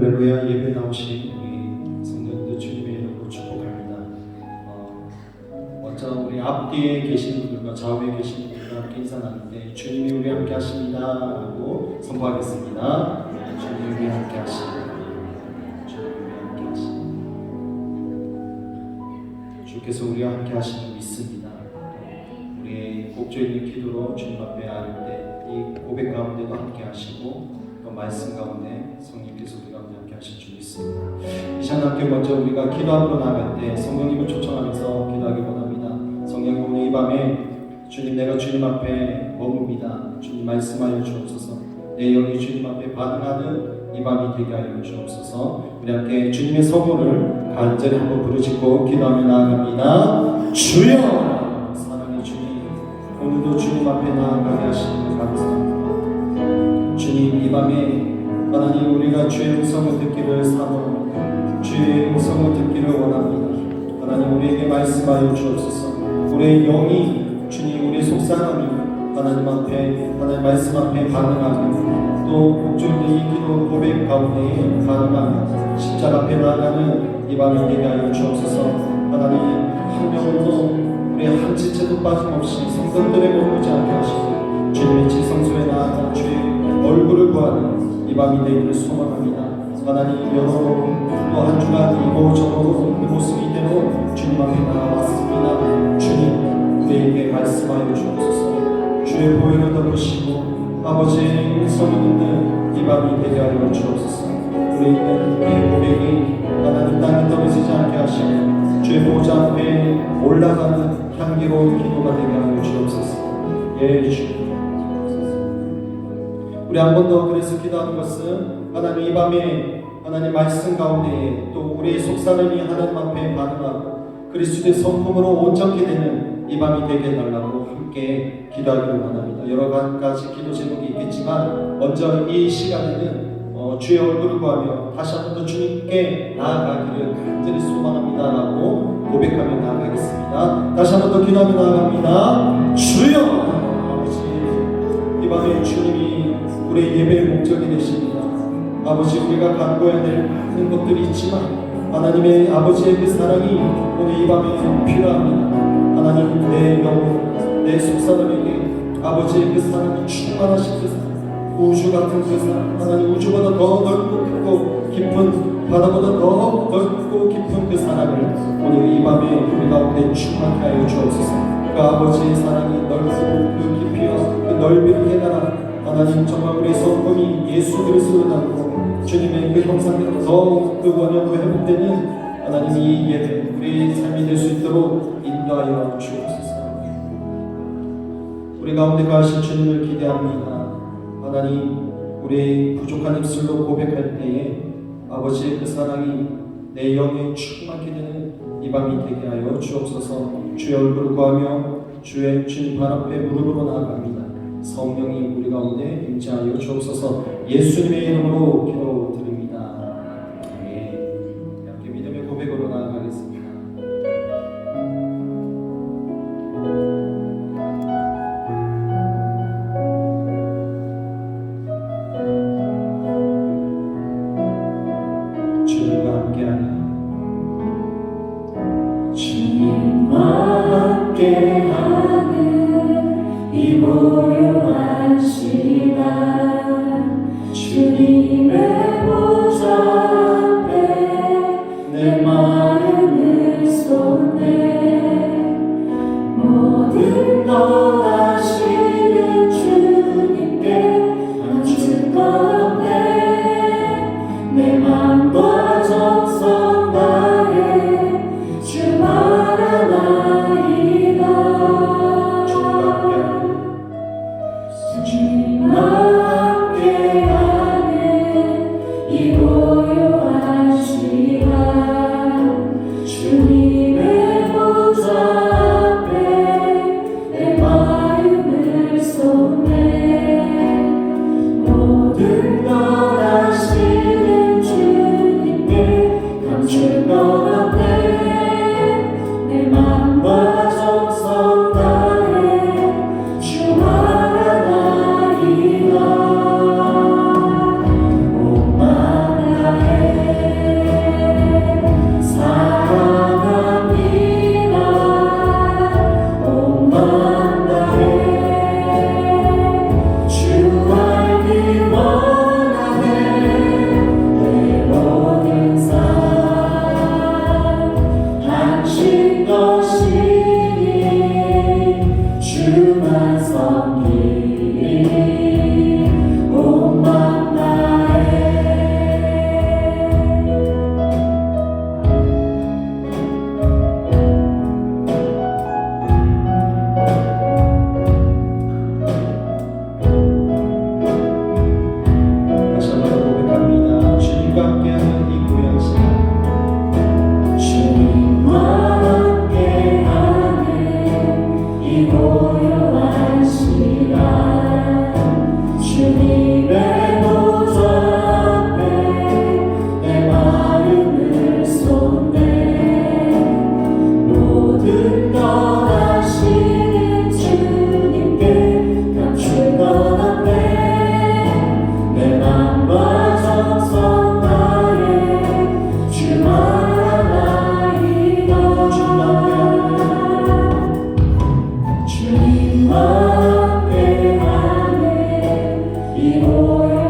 할렐루야. 예배 나오신 우리 성도님들 주님의 이름으로 축복합니다. 먼저 우리 앞뒤에 계신 분들과 좌우에 계신 분들과 함께 인사 나눌 때 주님이 우리 함께 하십니다 라고 선포하겠습니다. 주님이 우리 함께 하십니다. 주님이 우리 함께 하십니다. 주께서 우리와 함께 하시는 믿습니다. 우리의 곡조 있는 기도로 주님 앞에 아릴 때 이 고백 가운데도 함께 하시고 또 말씀 가운데 성령께서 우리 가운데 함께 하실 줄 믿습니다. 이 시간 함께 먼저 우리가 기도하러 나갈 때 성령님을 초청하면서 기도하기 원합니다. 성령 오늘 이 밤에 주님, 내가 주님 앞에 머뭅니다. 주님 말씀하여 주옵소서. 내 영이 주님 앞에 반응하는 이 밤이 되게 하여 주옵소서. 우리 함께 주님의 성호를 간절히 한번 부르짖고 기도하며 나아갑니다. 주여! 사랑의 주님, 오늘도 주님 앞에 나아가게 하시는 감사합니다. 주님, 이 밤에 하나님 우리가 주의 음성을 듣기를 사모합니다. 주의 음성을 듣기를 원합니다. 하나님 우리에게 말씀하여 주옵소서. 우리의 영이 주님, 우리의 속사람이 하나님 앞에, 하나님 말씀 앞에 반응하며 또 목적인 이 기도 고백 가운데 반응하며 십자가 앞에 나아가는 이 밤이 되게 하여 주옵소서. 하나님 한 명도 우리 한 지체도 빠짐없이 성도들의 머무르지 않게 하시고 주님의 지성소에 나아가 주의 얼굴을 구하는 이 밤이 되기를 소망합니다. 하나님 여러 또 한 주간 이곳저곳 그 모습 이대로 주님 앞에 나아왔습니다. 주님 우리에게 말씀하여 주옵소서. 주의 보혈을 덮으시고 아버지의 음성을 듣는 이 밤이 되게 하여 주옵소서. 우리의 고백이 하나님 땅에 떨어지지 않게 하시고 주의 보좌 앞에 올라가는 향기로운 기도가 되게 하여 주옵소서. 예 주님, 우리 한 번 더 그래서 기도하는 것은 하나님 이 밤에 하나님 말씀 가운데 또 우리의 속사람이 하나님 앞에 반응하고 그리스도의 성품으로 온전케 되는 이 밤이 되게 해달라고 함께 기도하기를 원합니다. 여러 가지 기도 제목이 있겠지만 먼저 이 시간에는 주의 얼굴을 구하며 다시 한 번 더 주님께 나아가기를 간절히 소망합니다 라고 고백하며 나아가겠습니다. 다시 한 번 더 기도하며 나아갑니다. 주여! 아버지, 이 밤에 주님이 우리의 예배의 목적이 되십니다. 아버지, 우리가 갖고야 될 많은 것들이 있지만 하나님의 아버지의 그 사랑이 오늘 이 밤에 필요합니다. 하나님 내 영혼, 내 속사람에게 아버지의 그 사랑이 충만하신 그 사랑, 우주 같은 그 사랑, 하나님 우주보다 더 넓고 크고 깊은 바다보다 더 넓고 깊은 그 사랑을 오늘 이 밤에 우리 가운데 충만하게 하여 주옵소서. 그 아버지의 사랑이 넓고 그 깊이와 그 넓이를 깨달아 하나님 정말 우리의 성품이 예수 그리스도로 닮고 주님의 그 형상대로 더욱 그 원형으로 회복되는 하나님 이 예배 우리의 삶이 될 수 있도록 인도하여 주옵소서. 우리 가운데 가신 주님을 기대합니다. 하나님 우리의 부족한 입술로 고백할 때에 아버지의 그 사랑이 내 영에 충만케 되는 이 밤이 되게 하여 주옵소서. 주의 얼굴을 구하며 주의 주님 발 앞에 무릎으로 나아갑니다. 성령이 우리 가운데 임재하여 주옵소서. 예수님의 이름으로 기도드립니다. 아멘. 함께 믿음의 고백으로 나아가겠습니다. 주님과 함께하는 이 고요한 시간 주님의 보좌 앞에 내 마음을 쏟네. 모든 것 아시는 주님께 감출 것 없네. 내 맘과 정성 다해 주 바라나이다. 이 고요한 시간 주님의 보좌 앞에 내 마음을 쏟네. 모든 것 아시는 주님께 감출 것 없네. 내 맘과 정성 다해 주 바라나이다. 주님의 보좌 앞에 내 마음을 쏟네 모든 것 아시는 주님께 감출 것 없네 내 맘과 정성 다해 주만 알아이다 주님과 함께하네 이 모여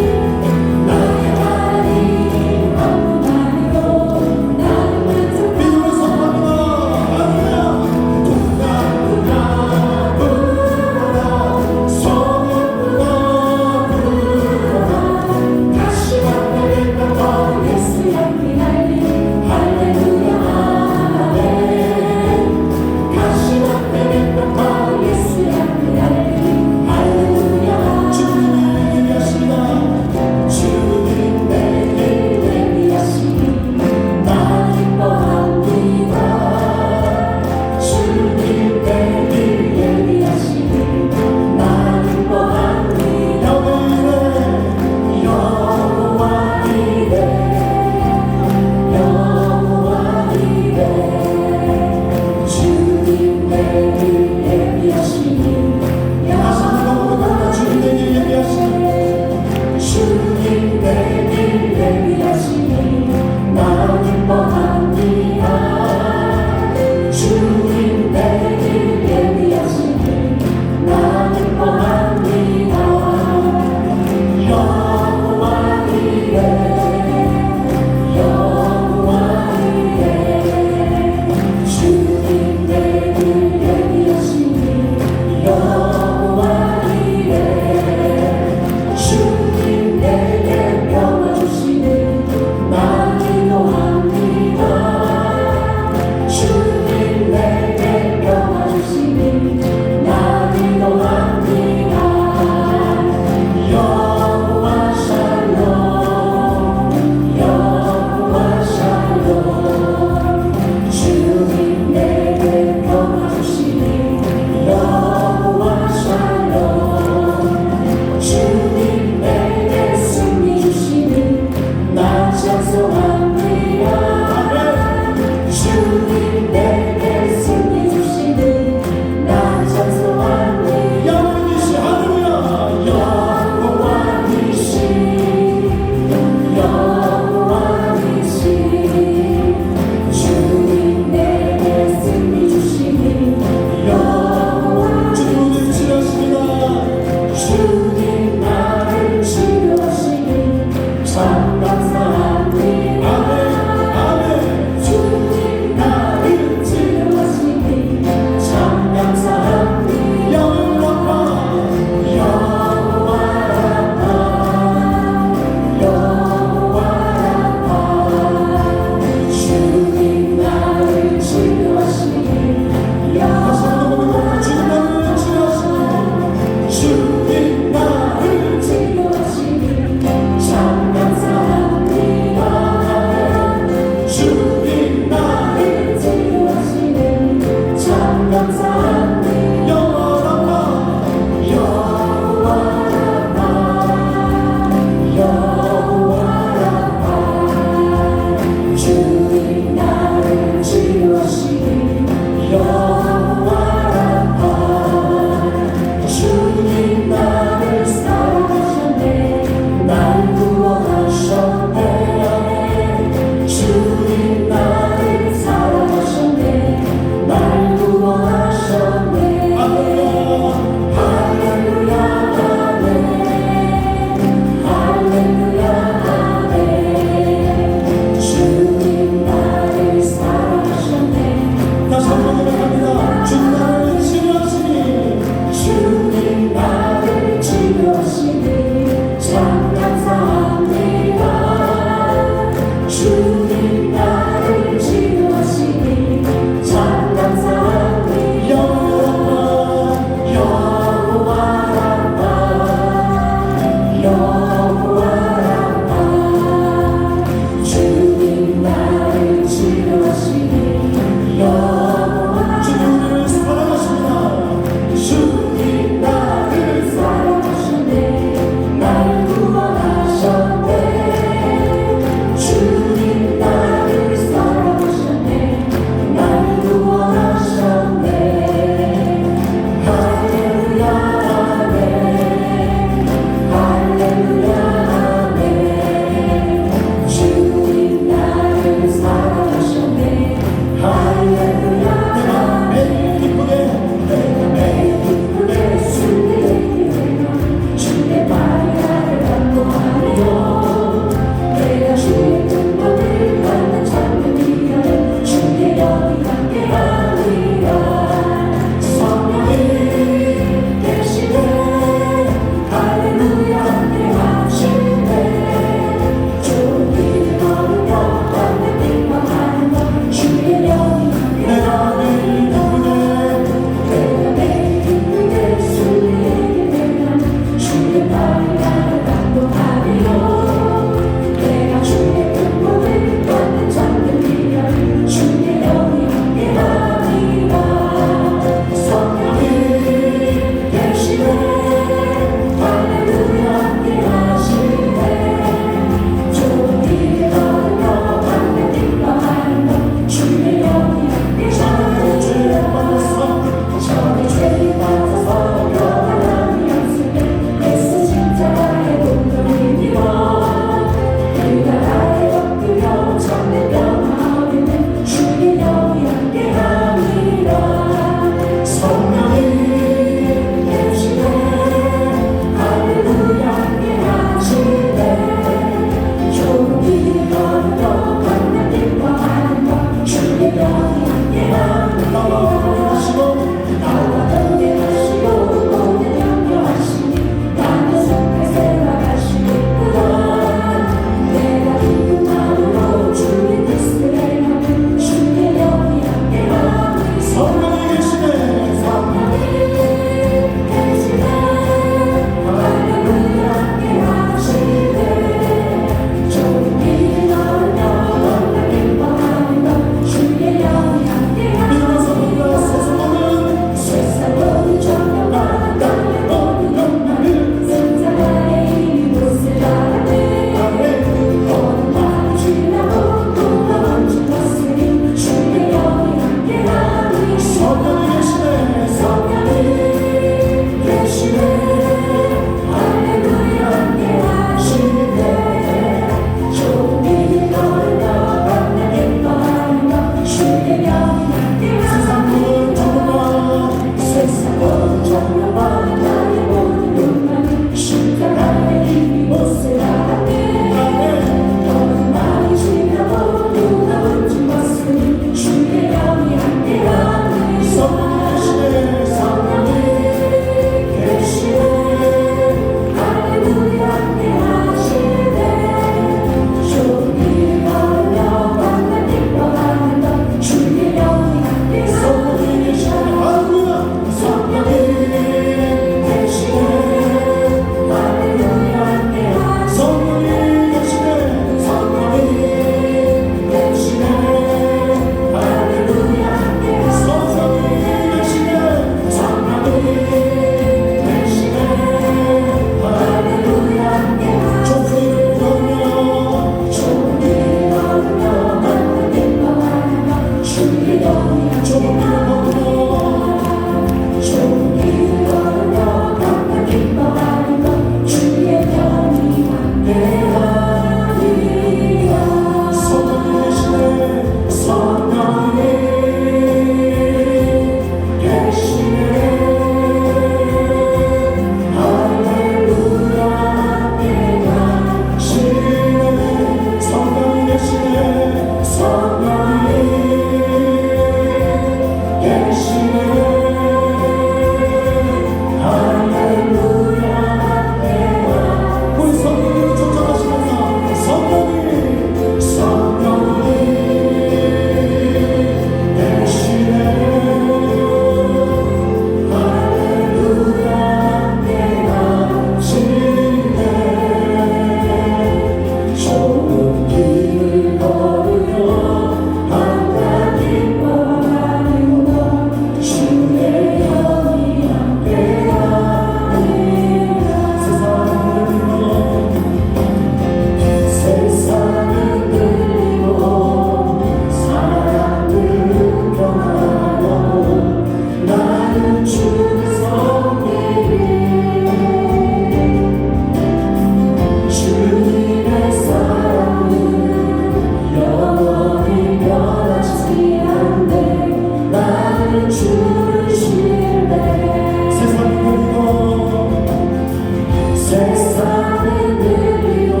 세상을 늘리고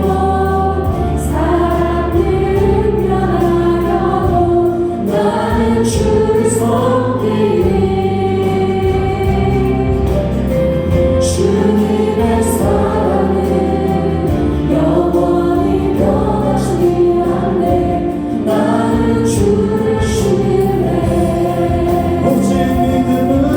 사람들은 변하여도 나는 주를 섬기리. 주님의 사랑은 영원히 변하지 않네. 나는 주를 신뢰. 오직 믿음으로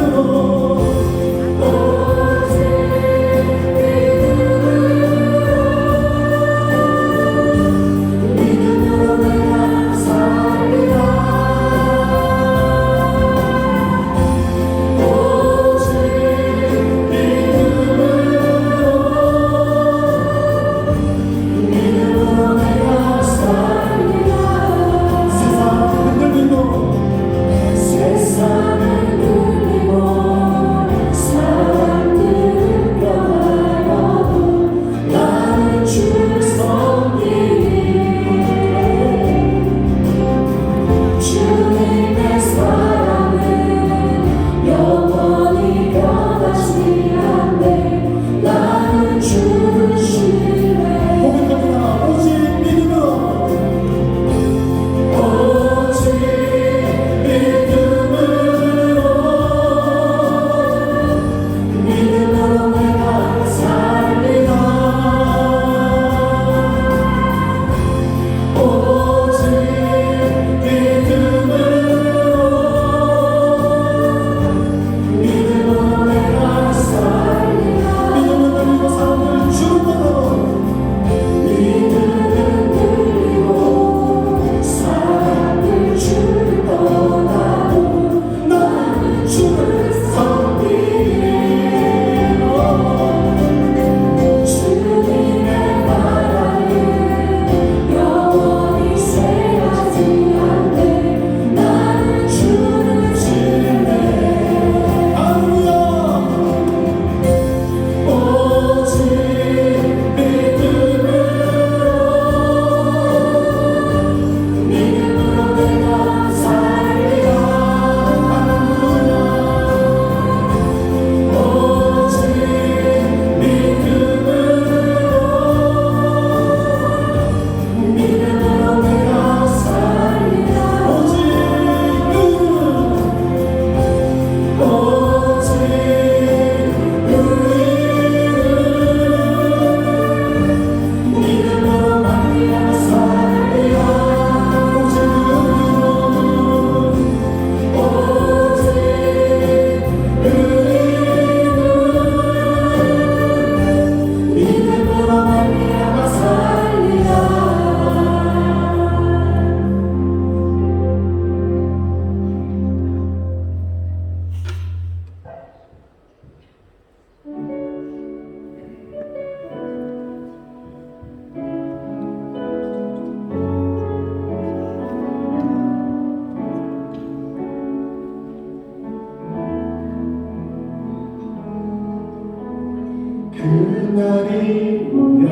그날이 오면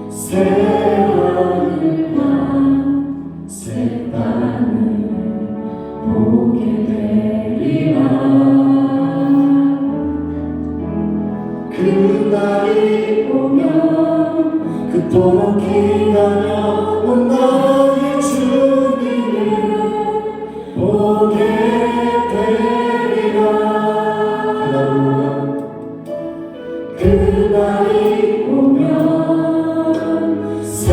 새 하늘과 새 땅을 보게 되리라. 그날이 오면 그토록 기다려온 나의 주님을 보게 되리라. 그날이 오면 새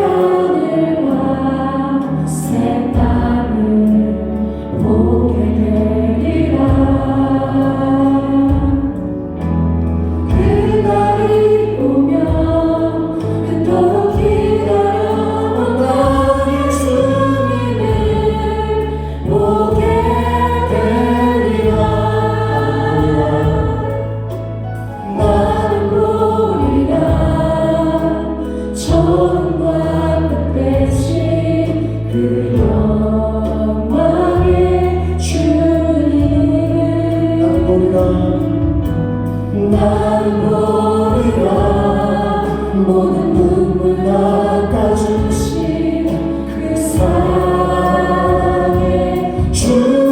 하늘과 새 땅을 보게 되리라. 그날이 오면 그토록 기다려온 나의 주님을 보게 되리라. 나는 보리라 처음과 끝까지 그 영광의 주님을. 나는 보리라 모든 눈물 닦아주신 그 사랑의 주님을.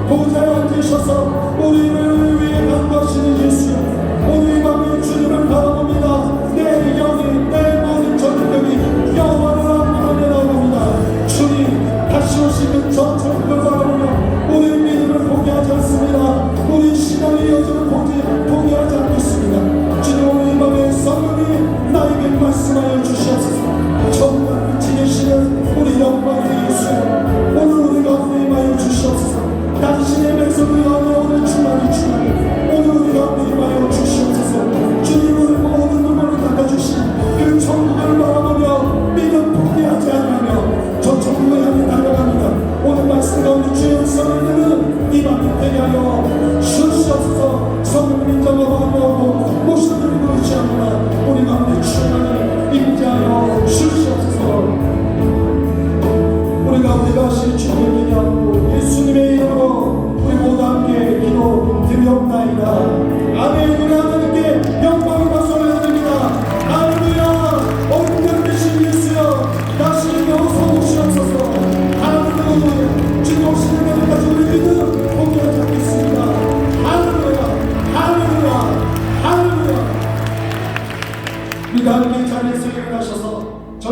보좌에 앉으셔서 우리를 위해 간구하시는 예수, 오늘 이 밤에 주님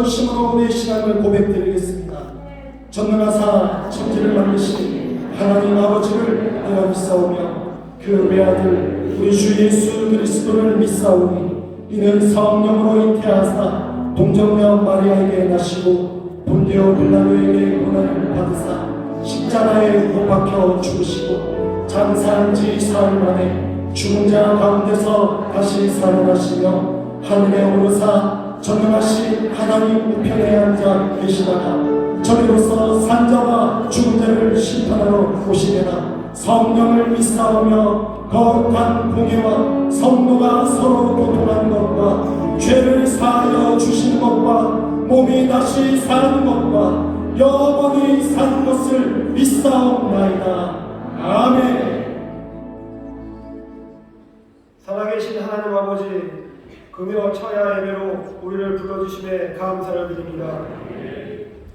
전심으로 우리의 신앙을 고백드리겠습니다. 전능하사 천지를 만드신 하나님 아버지를 내가 믿사오며 그 외아들 우리 주 예수 그리스도를 믿사오니 이는 성령으로 잉태하사 동정녀 마리아에게 나시고 본디오 빌라도에게 고난을 받으사 십자가에 못 박혀 죽으시고 장사한 지 사흘 만에 죽은 자 가운데서 다시 살아나시며 하늘에 오르사 전능하신 하나님 우편에 앉아 계시다가 저리로서 산자와 죽은 자를 심판하러 오시리라. 성령을 믿사오며 거룩한 공예와 성도가 서로 교통하는 것과 죄를 사하여 주시는 것과 몸이 다시 사는 것과 영원히 사는 것을 믿사옵나이다. 아멘. 살아계신 하나님 아버지, 금요 처야 예배로 우리를 불러주심에 감사를 드립니다.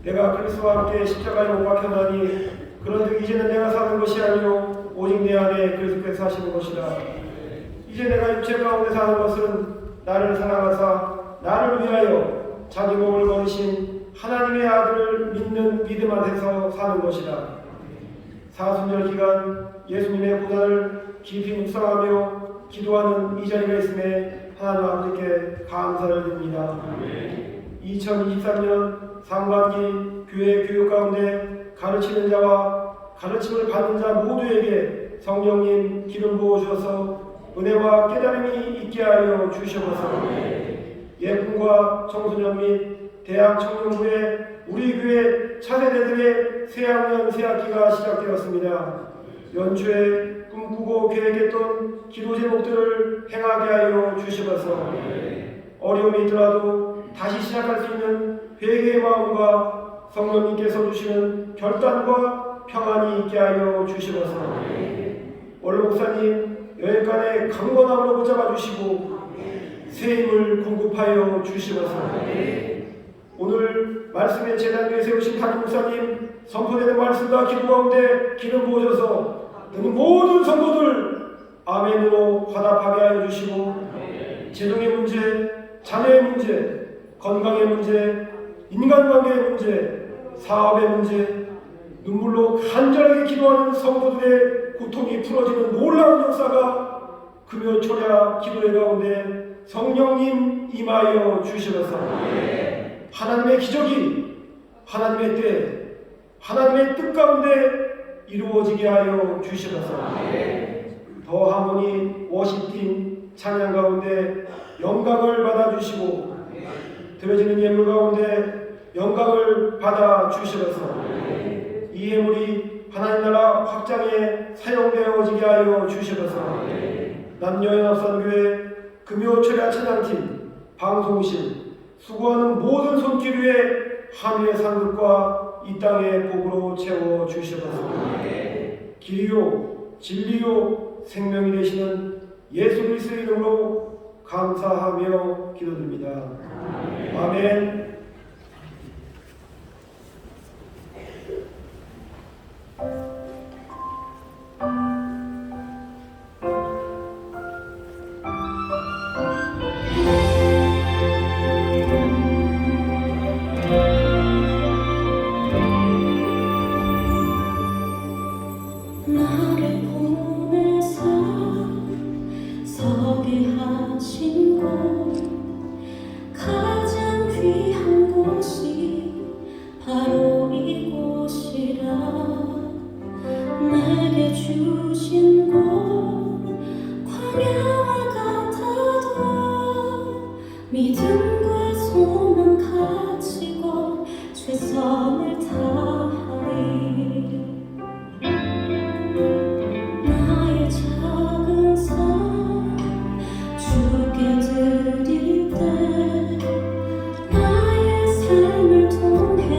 내가 그리스도와 함께 십자가에 못 박혔나니 그런즉 이제는 내가 사는 것이 아니요 오직 내 안에 그리스도께서 사시는 것이라. 이제 내가 육체 가운데 사는 것은 나를 사랑하사 나를 위하여 자기 몸을 거두신 하나님의 아들을 믿는 믿음 안에서 사는 것이라. 사순절 기간 예수님의 고난을 깊이 묵상하며 기도하는 이 자리가 있음에 하나님 아버지께 감사를 드립니다. 2023년 상반기 교회 교육 가운데 가르치는 자와 가르침을 받는 자 모두에게 성령님 기름 부어 주셔서 은혜와 깨달음이 있게 하여 주시옵소서. 예품과 청소년 및 대학 청년부에 우리 교회 차세대들의 새학년 새학기가 시작되었습니다. 연초에 꿈꾸고 계획했던 기도 제목들을 행하게 하여 주시옵소서. 어려움이 있더라도 다시 시작할 수 있는 회개의 마음과 성령님께서 주시는 결단과 평안이 있게 하여 주시옵소서. 원로 목사님 여행간에 강건함으로 붙잡아 주시고 새 힘을 공급하여 주시옵소서. 오늘 말씀의 제단 위에 세우신 담임 목사님 선포되는 말씀과 기도 가운데 기름 부어줘서 너는 모든 성도들 아멘으로 화답하게 하여 주시고 재정의 문제, 자녀의 문제, 건강의 문제, 인간관계의 문제, 사업의 문제, 눈물로 간절하게 기도하는 성도들의 고통이 풀어지는 놀라운 역사가 금요초ля 기도회 가운데 성령님 임하여 주시옵소서. 하나님의 기적이 하나님의 때, 하나님의 뜻 가운데 이루어지게 하여 주시옵소서. 더 하모니 워십팀 찬양 가운데 영광을 받아주시고 드려지는 예물 가운데 영광을 받아주시옵소서. 이 예물이 하나님 나라 확장에 사용되어지게 하여 주시옵소서. 남녀연합선교회 금요초ля 찬양팀 방송실 수고하는 모든 손길 위에 하늘의 상급과 이 땅의 복으로 채워 주시옵소서. 길이요 진리요 생명이 되시는 예수 그리스도의 이름으로 감사하며 기도드립니다. 아멘. 나를 보내사 서게 하신 곳 가장 귀한 곳이 바로 이곳이라. 내게 주신 곳 광야와 같아도 믿음과 소망 가지고 최선을 다하리. 나의 작은 삶 주께 드릴 때 나의 삶을 통해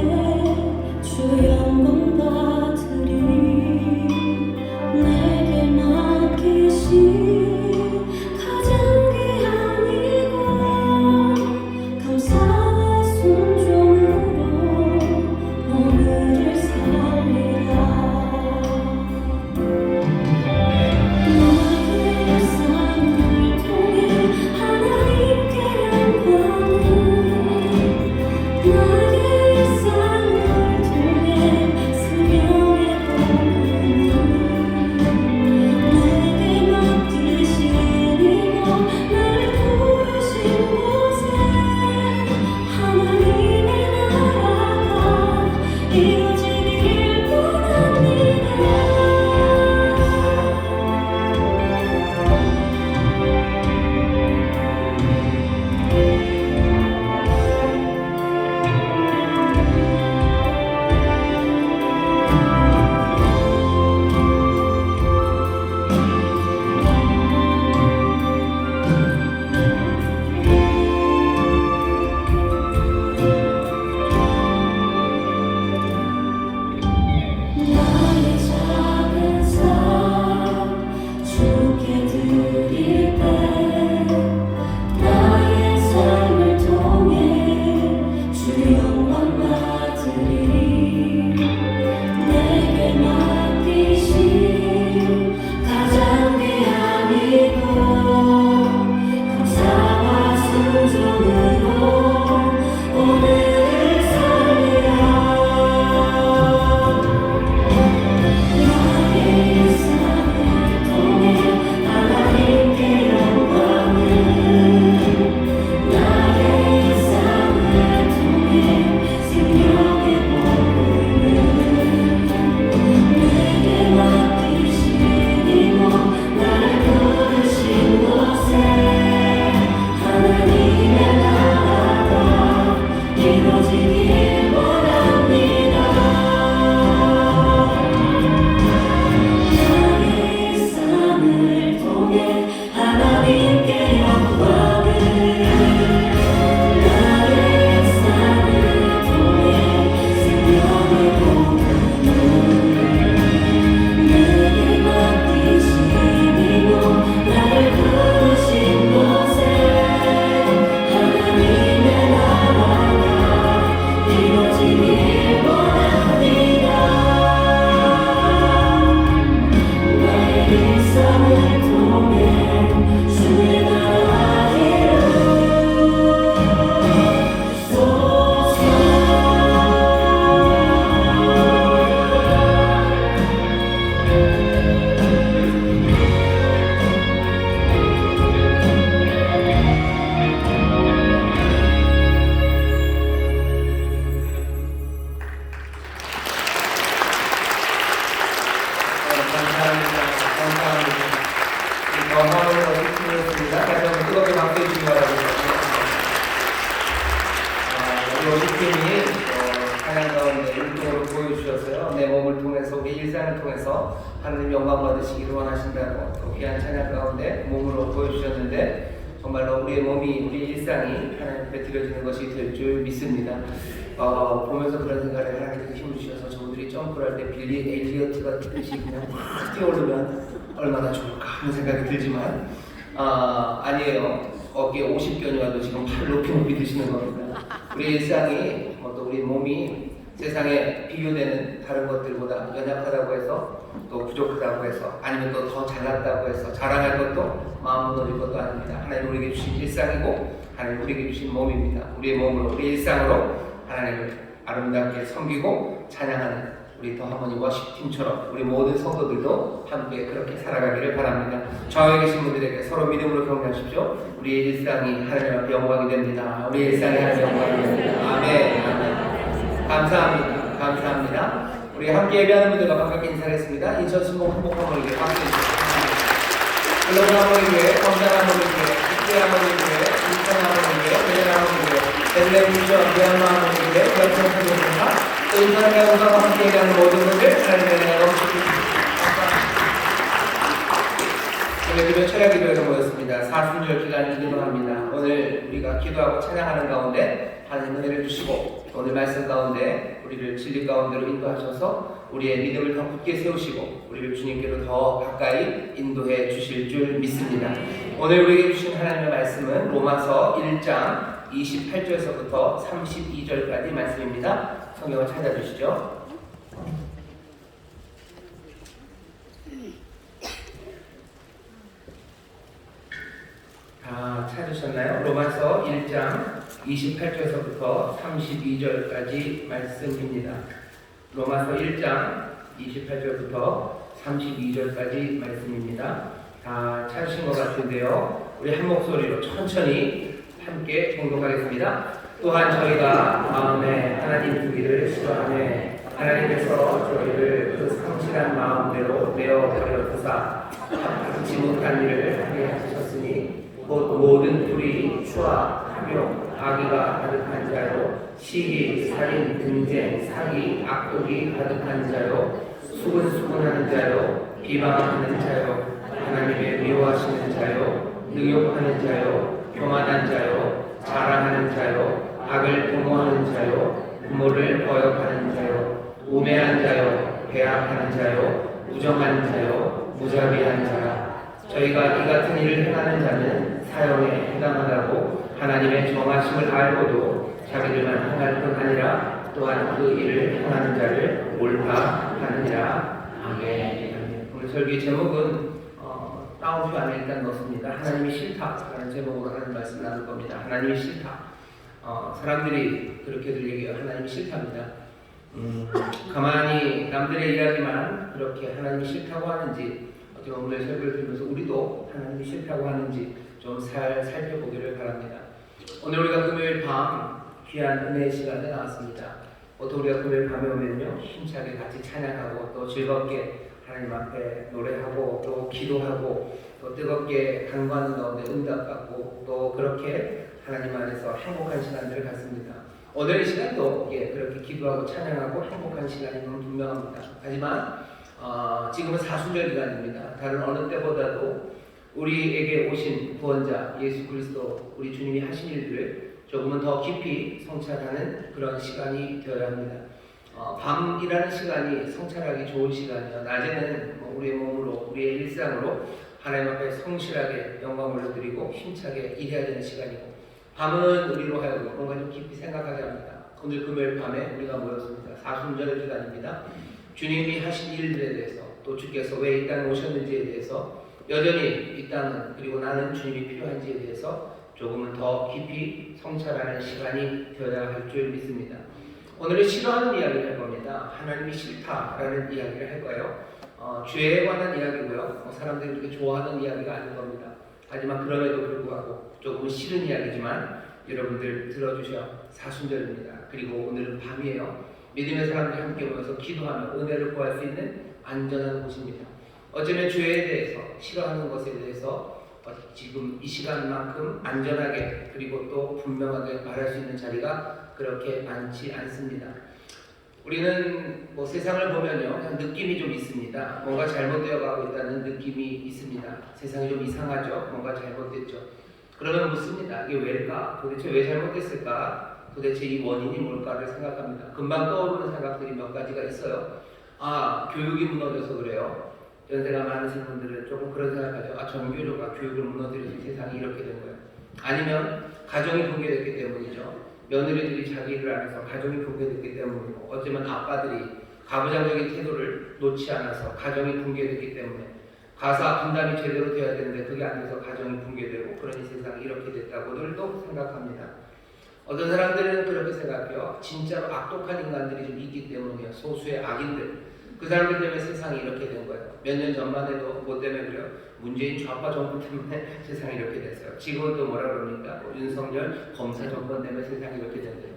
통해서 하나님 영광 받으시기를 원하신다고 또 귀한 찬양 가운데 몸으로 보여주셨는데 정말로 우리의 몸이 우리 일상이 하나님 앞에 드려지는 것이 될 줄 믿습니다. 보면서 그런 생각을 하나님께서 힘을 주셔서 저분들이 점프를 할 때 빌리 에일리어트가 뛰듯이 그냥 확 뛰어오르면 얼마나 좋을까 하는 생각이 들지만 아니에요. 어깨에 50견이 와도 지금 팔 높이 드시는 겁니다. 우리 일상이 또 우리 몸이 세상에 비교되는 다른 것들보다 연약하다고 해서 또 부족하다고 해서 아니면 또 더 잘났다고 해서 자랑할 것도 마음을 놀릴 것도 아닙니다. 하나님 우리에게 주신 일상이고 하나님 우리에게 주신 몸입니다. 우리의 몸으로 우리 일상으로 하나님을 아름답게 섬기고 찬양하는 우리 더 하모니 워십팀처럼 우리 모든 성도들도 함께 그렇게 살아가기를 바랍니다. 좌우에 계신 분들에게 서로 믿음으로 격려하십시오. 우리의 일상이 하나님 앞에 영광이 됩니다. 우리의 일상이 하나님 영광이 됩니다. 아멘. 아멘. 감사합니다. 감사합니다. 우리 함께 예배하는 분들과 반갑게 인사하겠습니다. 인천 순복 한복 하모니교회 박수 주시기 글로벌 하모니교회, 검장 하모니교회, 국제 하모니교회, 인천 하모니교회, 대전 하모니교회, 벨레 인천 대한마 하모니교회, 여천 하모니교회 또 인천의 영광과 함께 예배하는 모든 분들 하나님의 은혜가 넘치기 예배드려 철야 기도에서 모였습니다. 사순절 기간 기도를 합니다. 오늘 우리가 기도하고 찬양하는 가운데 하나님 은혜를 주시고 오늘 말씀 가운데 우리를 진리 가운데로 인도하셔서 우리의 믿음을 더 굳게 세우시고 우리를 주님께로 더 가까이 인도해 주실 줄 믿습니다. 오늘 우리에게 주신 하나님의 말씀은 로마서 1장 28절에서부터 32절까지 말씀입니다. 성경을 찾아주시죠. 다 찾으셨나요? 로마서 1장 28절에서부터 32절까지 말씀입니다. 로마서 1장 28절부터 32절까지 말씀입니다. 다 찾으신 것 같은데요. 우리 한 목소리로 천천히 함께 공독하겠습니다. 또한 저희가 마음에 하나님 두기를 싫어하며 하나님께서 저희를 그 성실한 마음대로 내어버려 두사 합당치 못한 일을 하게 하셨으니 곧 모든 불의, 추악, 탐욕, 악의가 가득한 자요 시기, 살인, 등쟁, 사기, 악독이 가득한 자요 수근수근하는 자요 비방하는 자요 하나님의 미워하시는 자요 능욕하는 자요 교만한 자요 자랑하는 자요 악을 도모하는 자요 부모를 거역하는 자요 우매한 자요 배악하는 자요 무정한 자요 무자비한 자라 저희가 이 같은 일을 행하는 자는 사형에 해당하다고 하나님의 정하심을 알고도 자기들만 행할 뿐 아니라 또한 그 일을 행하는 자를 옳다하느니라. 아멘. 오늘 설교의 제목은 다운표 안에 일단 넣습니다. 하나님이 싫다라는 제목으로 하는 말씀을 나눌 겁니다. 하나님이 싫다. 사람들이 그렇게들 얘기해요. 하나님이 싫답니다. 가만히 남들의 이야기만 그렇게 하나님이 싫다고 하는지 어떻게 오늘 설교를 들으면서 우리도 하나님이 싫다고 하는지 좀 살펴보기를 바랍니다. 오늘 우리가 금요일 밤 귀한 은혜의 시간에 나왔습니다. 보통 우리가 금요일 밤에 오면요 힘차게 같이 찬양하고 또 즐겁게 하나님 앞에 노래하고 또 기도하고 또 뜨겁게 간구하는 가운데 응답받고 또 그렇게 하나님 안에서 행복한 시간들을 갖습니다. 오늘 이 시간도 그렇게 기도하고 찬양하고 행복한 시간이 너무 분명합니다. 하지만 지금은 사순절 기간입니다. 다른 어느 때보다도 우리에게 오신 구원자 예수 그리스도 우리 주님이 하신 일들을 조금은 더 깊이 성찰하는 그런 시간이 되어야 합니다. 밤이라는 시간이 성찰하기 좋은 시간이요. 낮에는 우리의 몸으로 우리의 일상으로 하나님 앞에 성실하게 영광을 올려드리고 힘차게 일해야 되는 시간이고 밤은 우리로 하여금 뭔가 좀 깊이 생각하게 합니다. 오늘 금요일 밤에 우리가 모였습니다. 사순절의 기간입니다. 주님이 하신 일들에 대해서 또 주께서 왜 이 땅에 오셨는지에 대해서 여전히 이 땅은 그리고 나는 주님이 필요한지에 대해서 조금은 더 깊이 성찰하는 시간이 되어야 할 줄 믿습니다. 오늘은 싫어하는 이야기를 할 겁니다. 하나님이 싫다라는 이야기를 할 거예요. 죄에 관한 이야기고요. 사람들이 그렇게 좋아하는 이야기가 아닌 겁니다. 하지만 그럼에도 불구하고 조금은 싫은 이야기지만 여러분들 들어주셔 사순절입니다. 그리고 오늘은 밤이에요. 믿음의 사람들이 함께 모여서 기도하며 은혜를 구할 수 있는 안전한 곳입니다. 어쩌면 죄에 대해서 싫어하는 것에 대해서 지금 이 시간만큼 안전하게 그리고 또 분명하게 말할 수 있는 자리가 그렇게 많지 않습니다. 우리는 뭐 세상을 보면요, 그냥 느낌이 좀 있습니다. 뭔가 잘못되어 가고 있다는 느낌이 있습니다. 세상이 좀 이상하죠. 뭔가 잘못됐죠. 그러면 묻습니다. 이게 왜일까? 도대체 왜 잘못됐을까? 도대체 이 원인이 뭘까를 생각합니다. 금방 떠오르는 생각들이 몇 가지가 있어요. 아, 교육이 무너져서 그래요. 연세가 많으신 분들은 조금 그런 생각하죠. 아, 전교조가 교육을 무너뜨려서 세상이 이렇게 된 거예요. 아니면 가정이 붕괴됐기 때문이죠. 며느리들이 자기 일을 안 해서 가정이 붕괴됐기 때문이고, 어쩌면 아빠들이 가부장적인 태도를 놓지 않아서 가정이 붕괴됐기 때문에 가사 분담이 제대로 돼야 되는데 그게 안 돼서 가정이 붕괴되고, 그러니 세상이 이렇게 됐다고들도 생각합니다. 어떤 사람들은 그렇게 생각해요. 진짜로 악독한 인간들이 좀 있기 때문이에요. 소수의 악인들. 그 사람들 때문에 세상이 이렇게 된 거예요. 몇 년 전만 해도 뭐 때문에 그래요? 문재인 좌파 정부 때문에 세상이 이렇게 됐어요. 지금은 또 뭐라 그럽니까? 뭐 윤석열 검사 정권 때문에 세상이 이렇게 된대요.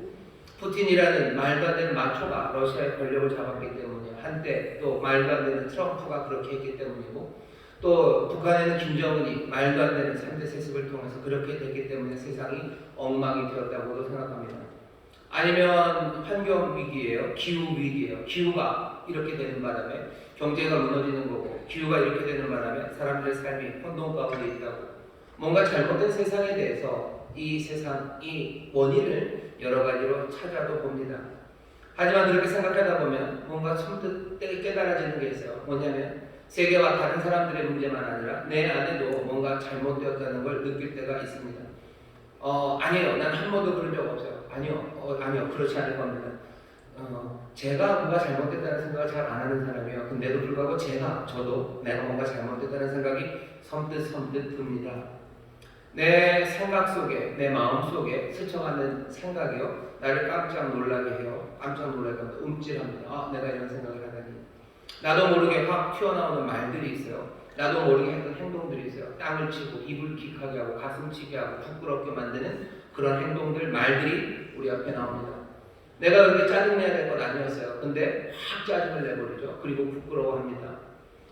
푸틴이라는 말도 안 되는 마초가 러시아의 권력을 잡았기 때문이에요. 한때 또 말도 안 되는 트럼프가 그렇게 했기 때문이고, 또 북한에는 김정은이 말도 안 되는 3대 세습을 통해서 그렇게 됐기 때문에 세상이 엉망이 되었다고도 생각합니다. 아니면 환경 위기예요. 기후 위기예요. 기후가 이렇게 되는 바람에 경제가 무너지는 거고, 기후가 이렇게 되는 바람에 사람들의 삶이 혼돈 가운데 있다고, 뭔가 잘못된 세상에 대해서 이 세상, 이 원인을 여러 가지로 찾아도 봅니다. 하지만 그렇게 생각하다 보면 뭔가 선뜻 깨달아지는 게 있어요. 뭐냐면 세계와 다른 사람들의 문제만 아니라 내 안에도 뭔가 잘못되었다는 걸 느낄 때가 있습니다. 아니에요. 난 한 번도 그런 적 없어요. 아니요. 그렇지 않을 겁니다. 제가 뭔가 잘못됐다는 생각을 잘 안 하는 사람이에요. 근데도 불구하고 저도 내가 뭔가 잘못됐다는 생각이 선뜻 듭니다. 내 생각 속에, 내 마음 속에 스쳐가는 생각이요, 나를 깜짝 놀라게 해요. 깜짝 놀라게 합니다. 움찔합니다. 아, 내가 이런 생각을 하다니. 나도 모르게 확 튀어나오는 말들이 있어요. 나도 모르게 했던 행동들이 있어요. 땅을 치고 입을 킥하게 하고 가슴 치게 하고 부끄럽게 만드는 그런 행동들, 말들이 우리 앞에 나옵니다. 내가 그렇게 짜증내야 될 건 아니었어요. 근데 확 짜증을 내버리죠. 그리고 부끄러워합니다.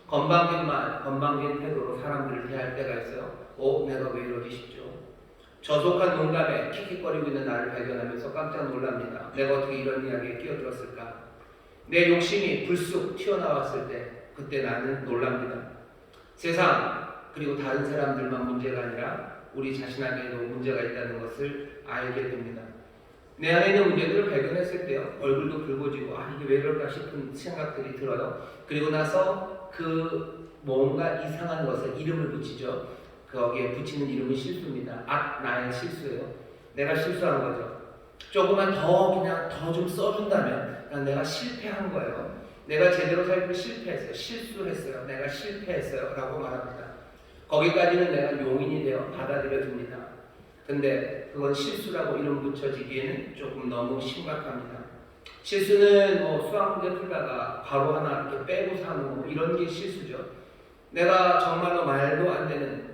건방진 말, 건방진 태도로 사람들을 대할 때가 있어요. 내가 왜 이러지 싶죠. 저속한 농담에 킥킥거리고 있는 나를 발견하면서 깜짝 놀랍니다. 내가 어떻게 이런 이야기에 끼어들었을까? 내 욕심이 불쑥 튀어나왔을 때 그때 나는 놀랍니다. 세상 그리고 다른 사람들만 문제가 아니라 우리 자신에게도 문제가 있다는 것을 알게 됩니다. 내 안에 있는 문제들을 발견했을 때요, 얼굴도 붉어지고 이게 왜 그럴까 싶은 생각들이 들어요. 그리고 나서 그 뭔가 이상한 것에 이름을 붙이죠. 거기에 붙이는 이름은 실수입니다. 나의 실수예요. 내가 실수한 거죠. 조금만 더 그냥 더 좀 써준다면 내가 실패한 거예요. 내가 제대로 살고 실패했어요. 실수했어요. 내가 실패했어요. 라고 말합니다. 거기까지는 내가 용인이 되어 받아들여집니다. 근데 그건 실수라고 이름 붙여지기에는 조금 너무 심각합니다. 실수는 뭐 수학 문제 풀다가 바로 하나 이렇게 빼고 사는 거 이런 게 실수죠. 내가 정말로 말도 안 되는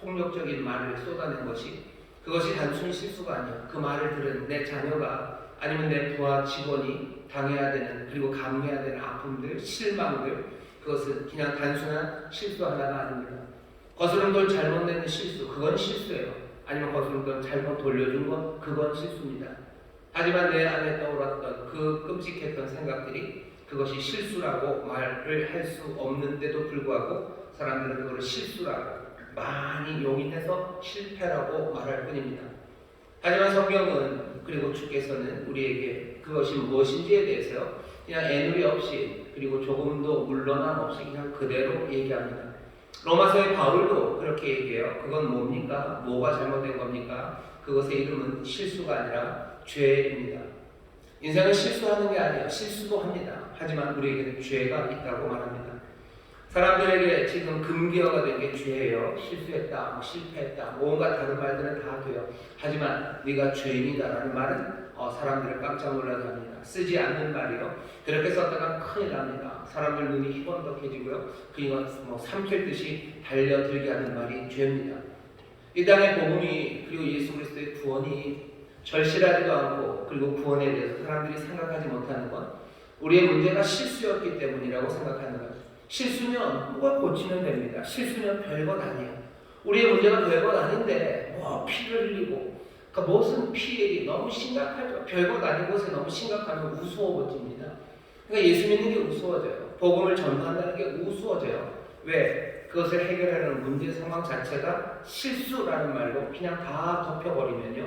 폭력적인 말을 쏟아낸 것이, 그것이 단순히 실수가 아니야. 그 말을 들은 내 자녀가 아니면 내 부하 직원이 당해야 되는, 그리고 감내해야 되는 아픔들, 실망들, 그것은 그냥 단순한 실수 하나가 아닙니다. 거스른 돈 잘못 내는 실수, 그건 실수예요. 아니면 거스른 돈 잘못 돌려준 것, 그건 실수입니다. 하지만 내 안에 떠올랐던 그 끔찍했던 생각들이 그것이 실수라고 말을 할 수 없는데도 불구하고 사람들은 그걸 실수라고 많이 용인해서 실패라고 말할 뿐입니다. 하지만 성경은, 그리고 주께서는 우리에게 그것이 무엇인지에 대해서요, 그냥 애누리 없이 그리고 조금도 물러남 없이 그냥 그대로 얘기합니다. 로마서의 바울도 그렇게 얘기해요. 그건 뭡니까? 뭐가 잘못된 겁니까? 그것의 이름은 실수가 아니라 죄입니다. 인생은 실수하는 게 아니에요. 실수도 합니다. 하지만 우리에게는 죄가 있다고 말합니다. 사람들에게 지금 금기어가 된 게 죄예요. 실수했다, 실패했다, 뭔가 다른 말들은 다 돼요. 하지만 네가 죄인이다라는 말은 사람들을 깜짝 놀라게 합니다. 쓰지 않는 말이요, 그렇게 썼다가 큰일 납니다. 사람들 눈이 희번덕해지고요, 그리고 삼킬 듯이 달려들게 하는 말이 죄입니다. 이 땅의 복음이, 그리고 예수 그리스도의 구원이 절실하지도 않고, 그리고 구원에 대해서 사람들이 생각하지 못하는 건 우리의 문제가 실수였기 때문이라고 생각하는 거죠. 실수면 뭐가 고치면 됩니다. 실수면 별것 아니에요. 우리의 문제가 별것 아닌데 피를 흘리고 그러니까 무슨 피해이 너무 심각하죠. 별것 아닌 것에 너무 심각하면 우스워집니다. 그러니까 예수 믿는 게 우스워져요. 복음을 전도한다는 게 우스워져요. 왜? 그것을 해결하는 문제 상황 자체가 실수라는 말로 그냥 다 덮여버리면요.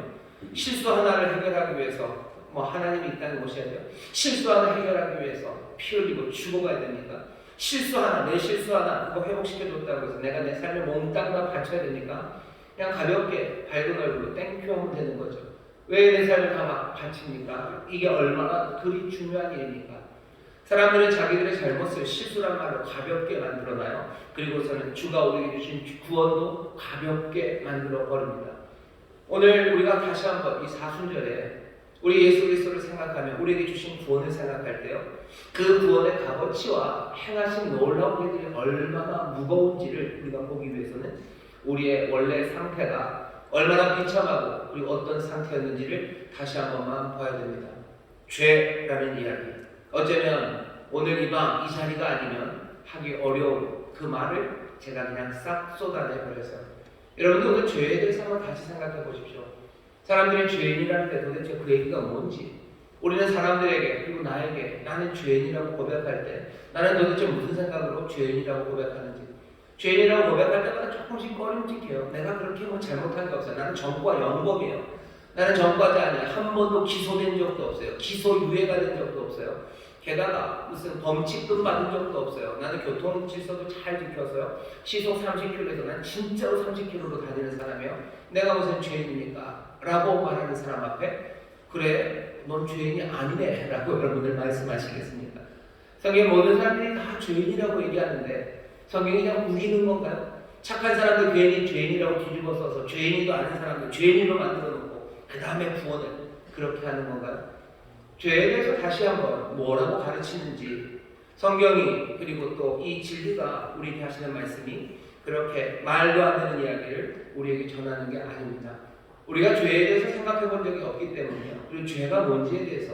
실수 하나를 해결하기 위해서 하나님이 이 땅에 오셔야 돼요. 실수 하나 해결하기 위해서 피 흘리고 죽어가야 됩니까? 실수 하나, 내 실수 하나 그거 회복시켜줬다고 해서 내가 내 삶을 몽땅 다 바쳐야 되니까 그냥 가볍게 밝은 얼굴로 땡큐 하면 되는 거죠. 왜 내 삶을 다 바칩니까? 이게 얼마나 그리 중요한 일입니까? 사람들은 자기들의 잘못을 실수란 말로 가볍게 만들어놔요. 그리고서는 주가 우리에게 주신 구원도 가볍게 만들어 버립니다. 오늘 우리가 다시 한번 이 사순절에 우리 예수 그리스도를 생각하며 우리에게 주신 구원을 생각할 때요. 그 구원의 값어치와 행하신 놀라운 일들이 얼마나 무거운지를 우리가 보기 위해서는 우리의 원래 상태가 얼마나 비참하고 그리고 어떤 상태였는지를 다시 한 번만 봐야 됩니다. 죄라는 이야기. 어쩌면 오늘 이 밤 이 자리가 아니면 하기 어려운 그 말을 제가 그냥 싹 쏟아내버려서 여러분들 오늘 죄에 대해서 한번 다시 생각해 보십시오. 사람들이 죄인이라는 데 도대체 그 얘기가 뭔지, 우리는 사람들에게 그리고 나에게 나는 죄인이라고 고백할 때 나는 도대체 무슨 생각으로 죄인이라고 고백하는지, 죄인이라고 고백할 때마다 조금씩 꺼림직해요. 내가 그렇게 잘못한 게 없어요. 나는 전과 영범이에요. 나는 전과자 아니야. 한 번도 기소된 적도 없어요. 기소유예가 된 적도 없어요. 게다가 무슨 범칙금 받은 적도 없어요. 나는 교통 질서도 잘 지켜서요. 시속 30km에서 난 진짜로 30km로 다니는 사람이에요. 내가 무슨 죄인입니까? 라고 말하는 사람 앞에 그래 넌 죄인이 아니네 라고 여러분들 말씀하시겠습니까? 성경 모든 사람들이 다 죄인이라고 얘기하는데 성경이 그냥 우기는 건가요? 착한 사람들 괜히 죄인이라고 뒤집어 써서 죄인이도 아닌 사람들 죄인으로 만들어 놓고 그 다음에 구원을 그렇게 하는 건가요? 죄에 대해서 다시 한번 뭐라고 가르치는지 성경이 그리고 또 이 진리가 우리에게 하시는 말씀이 그렇게 말도 안 되는 이야기를 우리에게 전하는 게 아닙니다. 우리가 죄에 대해서 생각해 본 적이 없기 때문이요. 그리고 죄가 뭔지에 대해서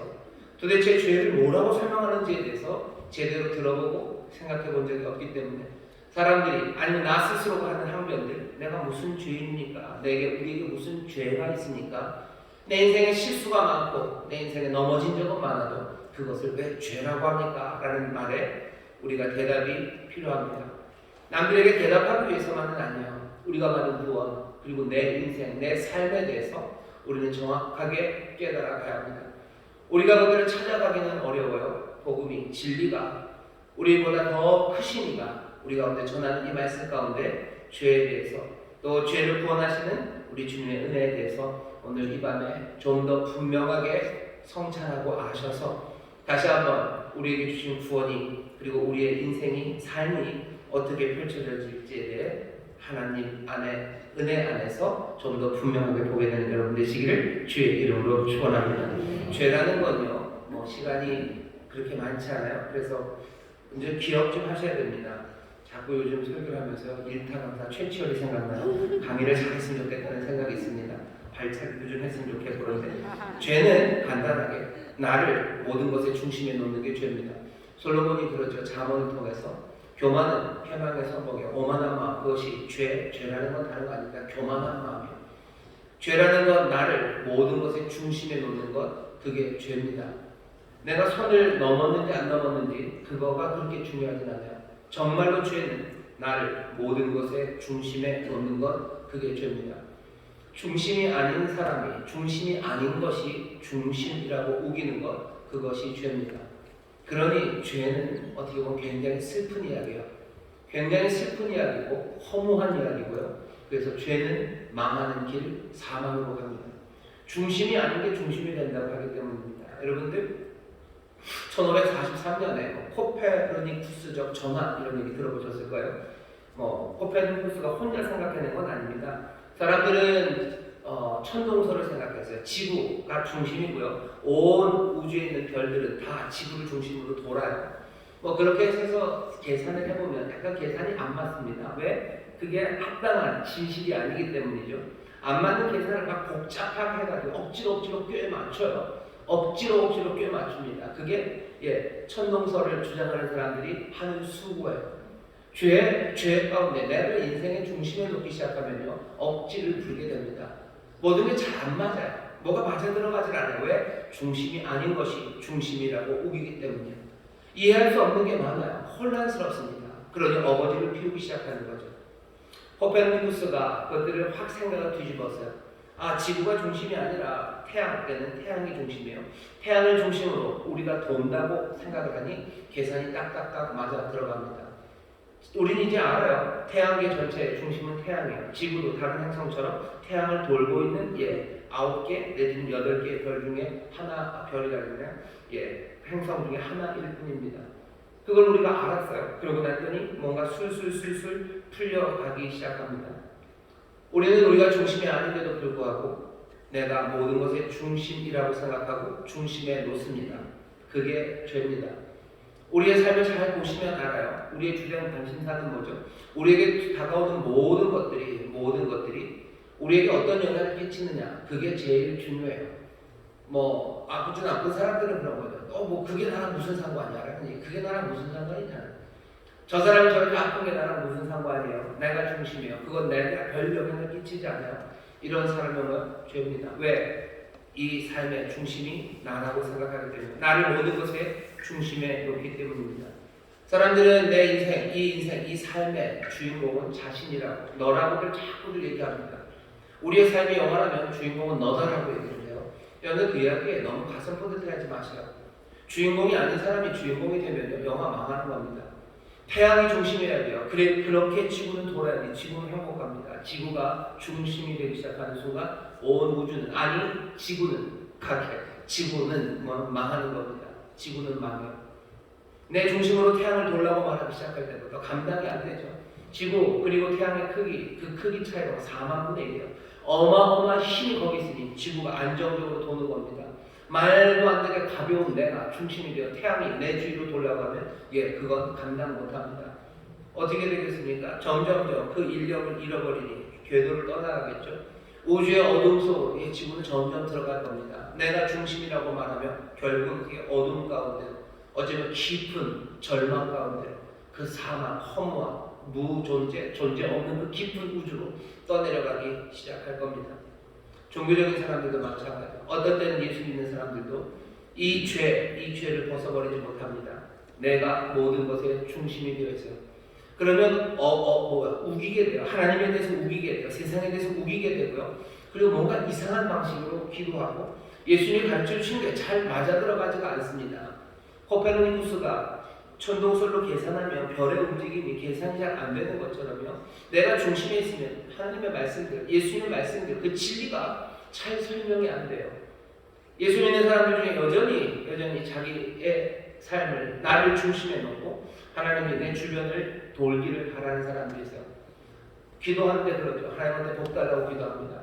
도대체 죄를 뭐라고 설명하는지에 대해서 제대로 들어보고 생각해 본 적이 없기 때문에 사람들이 아니면 나 스스로가 하는 항변들 내가 무슨 죄입니까? 우리에게 무슨 죄가 있습니까? 내 인생에 실수가 많고 내 인생에 넘어진 적은 많아도 그것을 왜 죄라고 합니까? 라는 말에 우리가 대답이 필요합니다. 남들에게 대답하기 위해서만은 아니에요. 우리가 받은 구원 그리고 내 인생, 내 삶에 대해서 우리는 정확하게 깨달아가야 합니다. 우리가 그들을 찾아가기는 어려워요. 복음이, 진리가 우리보다 더 크시니까 우리 가운데 전하는 이 말씀 가운데 죄에 대해서 또 죄를 구원하시는 우리 주님의 은혜에 대해서 오늘 이 밤에 좀 더 분명하게 성찰하고 아셔서 다시 한번 우리에게 주신 구원이 그리고 우리의 인생이 삶이 어떻게 펼쳐질지에 대해 하나님 안에 은혜 안에서 좀 더 분명하게 보게 되는 여러분 되시기를 주의 이름으로 축원합니다. 죄라는 건요 시간이 그렇게 많지 않아요. 그래서 이제 기억 좀 하셔야 됩니다. 자꾸 요즘 설교를 하면서 일타 강사 최치열이 생각나요. 강의를 잘했으면 좋겠다는 생각이 있습니다. 발차기도 좀 했으면 좋겠고 그런데 죄는 간단하게 나를 모든 것의 중심에 놓는 게 죄입니다. 솔로몬이 그러죠. 잠언을 통해서 교만은 패망의 선봉이요 오만한 마음 그것이 죄라는 건 다른 거 아닙니까? 교만한 마음이요. 죄라는 건 나를 모든 것의 중심에 놓는 것 그게 죄입니다. 내가 선을 넘었는지 안 넘었는지 그거가 그렇게 중요하진 않아요. 정말로 죄는 나를 모든 것의 중심에 놓는 것 그게 죄입니다. 중심이 아닌 사람이 중심이 아닌 것이 중심이라고 우기는 것 그것이 죄입니다. 그러니 죄는 어떻게 보면 굉장히 슬픈 이야기예요. 굉장히 슬픈 이야기고 허무한 이야기고요. 그래서 죄는 망하는 길 사망으로 갑니다. 중심이 아닌 게 중심이 된다고 하기 때문입니다. 여러분들 1543년에 코페르니쿠스적 전환 이런 얘기 들어보셨을 거예요. 코페르니쿠스가 혼자 생각해낸 건 아닙니다. 사람들은 천동설을 생각했어요. 지구가 중심이고요. 온 우주에 있는 별들은 다 지구를 중심으로 돌아요. 그렇게 해서 계산을 해보면 약간 계산이 안 맞습니다. 왜? 그게 합당한 진실이 아니기 때문이죠. 안 맞는 계산을 막 복잡하게 해가지고 억지로 꽤 맞춰요. 억지로 꽤 맞춥니다. 그게 천동설을 주장하는 사람들이 하는 수고예요. 죄 가운데 내가 인생의 중심에 놓기 시작하면요 억지를 부리게 됩니다. 모든 게 잘 안 맞아요. 뭐가 맞아 들어가질 않아요. 왜? 중심이 아닌 것이 중심이라고 우기기 때문이에요. 이해할 수 없는 게 많아요. 혼란스럽습니다. 그러니 어거지를 피우기 시작하는 거죠. 코페르니쿠스가 그것들을 확 생각을 뒤집었어요. 아, 지구가 중심이 아니라 태양에는 태양이 중심이에요. 태양을 중심으로 우리가 돈다고 생각을 하니 계산이 딱딱딱 맞아 들어갑니다. 우리는 이제 알아요. 태양계 전체의 중심은 태양이에요. 지구도 다른 행성처럼 태양을 돌고 있는 9개 내지는 8개의 별 중에 하나, 별이라면 행성 중에 하나일 뿐입니다. 그걸 우리가 알았어요. 그러고 났더니 뭔가 술술술술 풀려가기 시작합니다. 우리가 중심이 아닌데도 불구하고 내가 모든 것의 중심이라고 생각하고 중심에 놓습니다. 그게 죄입니다. 우리의 삶을 잘 보시면 알아요. 우리의 주된 관심사는 뭐죠? 우리에게 다가오는 모든 것들이 우리에게 어떤 영향을 끼치느냐, 그게 제일 중요해요. 뭐 아프진 않은 사람들은 그런 거죠. 그게 나랑 무슨 상관이야? 그게 나랑 무슨 상관이냐? 저 사람이 저렇게 아픈 게 나랑 무슨 상관이에요? 내가 중심이에요. 그건 내가 별 영향을 끼치지 않아요. 이런 사람은 죄입니다. 왜? 이 삶의 중심이 나라고 생각하기 때문에, 나를 모든 것의 중심에 놓기 때문입니다. 사람들은 내 인생, 이 삶의 주인공은 자신이라고, 너라고들 자꾸들 얘기합니다. 우리의 삶의 영화라면 주인공은 너다라고 얘기를 해요. 여러분 그 이야기에 너무 가슴 뿌듯해하지 마시라고. 주인공이 아닌 사람이 주인공이 되면 영화 망하는 겁니다. 태양이 중심이어야 돼요. 그렇게 지구는 돌아야 돼요. 지구는 행복합니다. 지구가 중심이 되기 시작하는 순간 온 우주는, 아니 지구는 망하는 겁니다. 지구는 망해요. 내 중심으로 태양을 돌라고 말하기 시작할 때부터 감당이 안 되죠. 지구 그리고 태양의 크기, 그 크기 차이가 4만 분의 1이에요. 어마어마한 힘이 거기 있으니 지구가 안정적으로 도는 겁니다. 말도 안 되게 가벼운 내가 중심이 되어 태양이 내 주위로 돌아가면 그건 감당 못합니다. 어떻게 되겠습니까? 점점점 그 인력을 잃어버리니 궤도를 떠나가겠죠. 우주의 어둠 속으로 지구는 점점 들어갈 겁니다. 내가 중심이라고 말하면 결국 그게 어둠 가운데, 어쩌면 깊은 절망 가운데, 그 사막, 허무함, 무존재, 존재 없는 그 깊은 우주로 떠내려가기 시작할 겁니다. 종교적인 사람들도 마찬가지예요. 어떤 때는 예수 믿는 사람들도 이 죄를 벗어버리지 못합니다. 내가 모든 것의 중심이 되어 있어요. 그러면 우기게 돼요. 하나님에 대해서 우기게 돼요. 세상에 대해서 우기게 되고요. 그리고 뭔가 이상한 방식으로 기도하고 예수님이 가르쳐 주신 게 잘 맞아 들어가지가 않습니다. 코페르니쿠스가 천동설로 계산하면 별의 움직임이 계산이 잘 안 되는 것처럼요. 내가 중심에 있으면 하나님의 말씀들, 예수님의 말씀들, 그 진리가 잘 설명이 안 돼요. 예수 믿는 사람들 중에 여전히 자기의 삶을, 나를 중심에 놓고 하나님이 내 주변을 돌기를 바라는 사람들이 있어요. 기도하는데 그러죠. 하나님한테 복 달라고 기도합니다.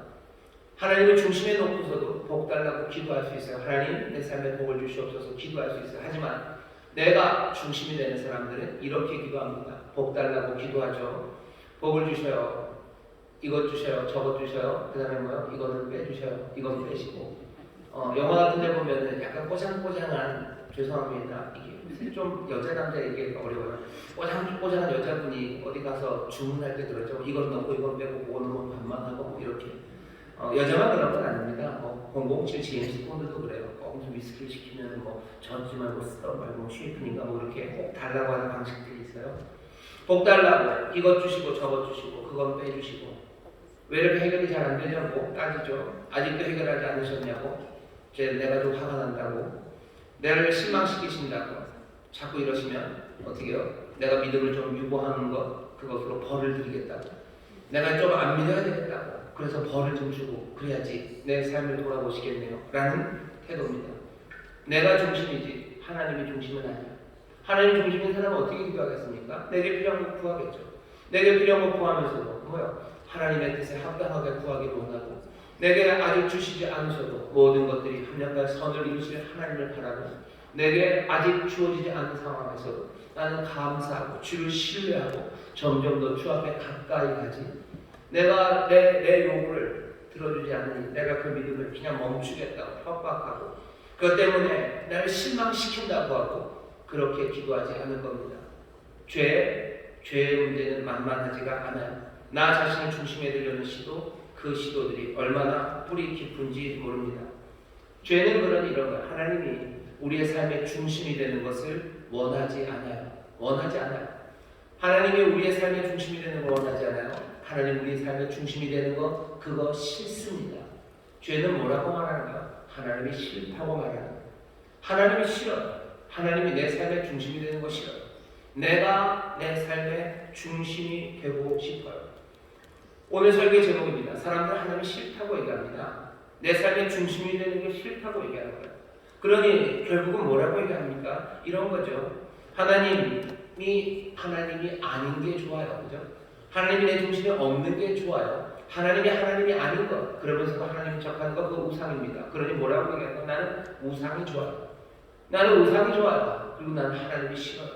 하나님을 중심에 놓고서도 복 달라고 기도할 수 있어요. 하나님 내 삶에 복을 주시옵소서 기도할 수 있어요. 하지만 내가 중심이 되는 사람들은 이렇게 기도합니다. 복 달라고 기도하죠. 복을 주셔요. 이것 주셔요. 저것 주셔요. 그 다음에 이거는 빼주셔요. 이건 빼시고. 영화 같은 데 보면은 약간 꼬장꼬장한, 죄송합니다. 이게 좀 여자 남자 얘기가 어려워요. 꼬장꼬장한 여자분이 어디 가서 주문할 때 그러죠. 이건 넣고 이건 빼고 그거는 뭐 반만 하고 이렇게. 여자만 그런 건 아닙니다. 007 제임스 본드도 그래요. 무슨 위스키를 시키면 저지 말고 쓰더 말고 쉐이프니까 이렇게 꼭 달라고 하는 방식들이 있어요. 복 달라고 이것 주시고 저것 주시고 그건 빼주시고 왜 이렇게 해결이 잘 안 되냐고 따지죠. 아직도 해결하지 않으셨냐고. 내가 좀 화가 난다고. 나를 실망시키신다고. 자꾸 이러시면 어떻게 해요? 내가 믿음을 좀 유보하는 그것으로 벌을 드리겠다고. 내가 좀 안 믿어야 되겠다고. 그래서 벌을 좀 주고 그래야지 내 삶을 돌아보시겠네요. 라는 태도입니다. 내가 중심이지 하나님이 중심은 아니야. 하나님 중심인 사람은 어떻게 기도하겠습니까? 내게 필요한 거 구하겠죠. 내게 필요한 거 구하면서도 하나님의 뜻에 합당하게 구하기를 원하고 내게 아직 주시지 않으셔도 모든 것들이 합력과 선을 이루실 하나님을 바라고 내게 아직 주어지지 않은 상황에서도 나는 감사하고 주를 신뢰하고 점점 더 주 앞에 가까이 가지. 내가 내 요구를 들어주지 않으니 내가 그 믿음을 그냥 멈추겠다고 협박하고 그것 때문에 나를 실망시킨다고 하고 그렇게 기도하지 않을 겁니다. 죄의 문제는 만만하지가 않아요. 나 자신을 중심에 두려는 시도 그 시도들이 얼마나 뿌리 깊은지 모릅니다. 죄는 그러니 이런 거예요. 하나님이 우리의 삶의 중심이 되는 것을 원하지 않아요. 원하지 않아요. 하나님이 우리의 삶의 중심이 되는 거 원하지 않아요. 하나님 우리의 삶의 중심이 되는 거 그거 싫습니다. 죄는 뭐라고 말하는가? 하나님이 싫다고 말하는 거예요. 하나님이 싫어요. 하나님이 내 삶의 중심이 되는 거 싫어요. 내가 내 삶의 중심이 되고 싶어요. 오늘 설교 제목입니다. 사람들은 하나님이 싫다고 얘기합니다. 내 삶의 중심이 되는 게 싫다고 얘기하는 거예요. 그러니 결국은 뭐라고 얘기합니까? 이런 거죠. 하나님이 아닌 게 좋아요. 그죠? 하나님이 내 중심에 없는 게 좋아요. 하나님이 아닌 것. 그러면서도 하나님이 척하는 것 그거 우상입니다. 그러니 뭐라고 얘기하는 거예요? 나는 우상이 좋아요. 나는 우상이 좋아요. 그리고 나는 하나님이 싫어요.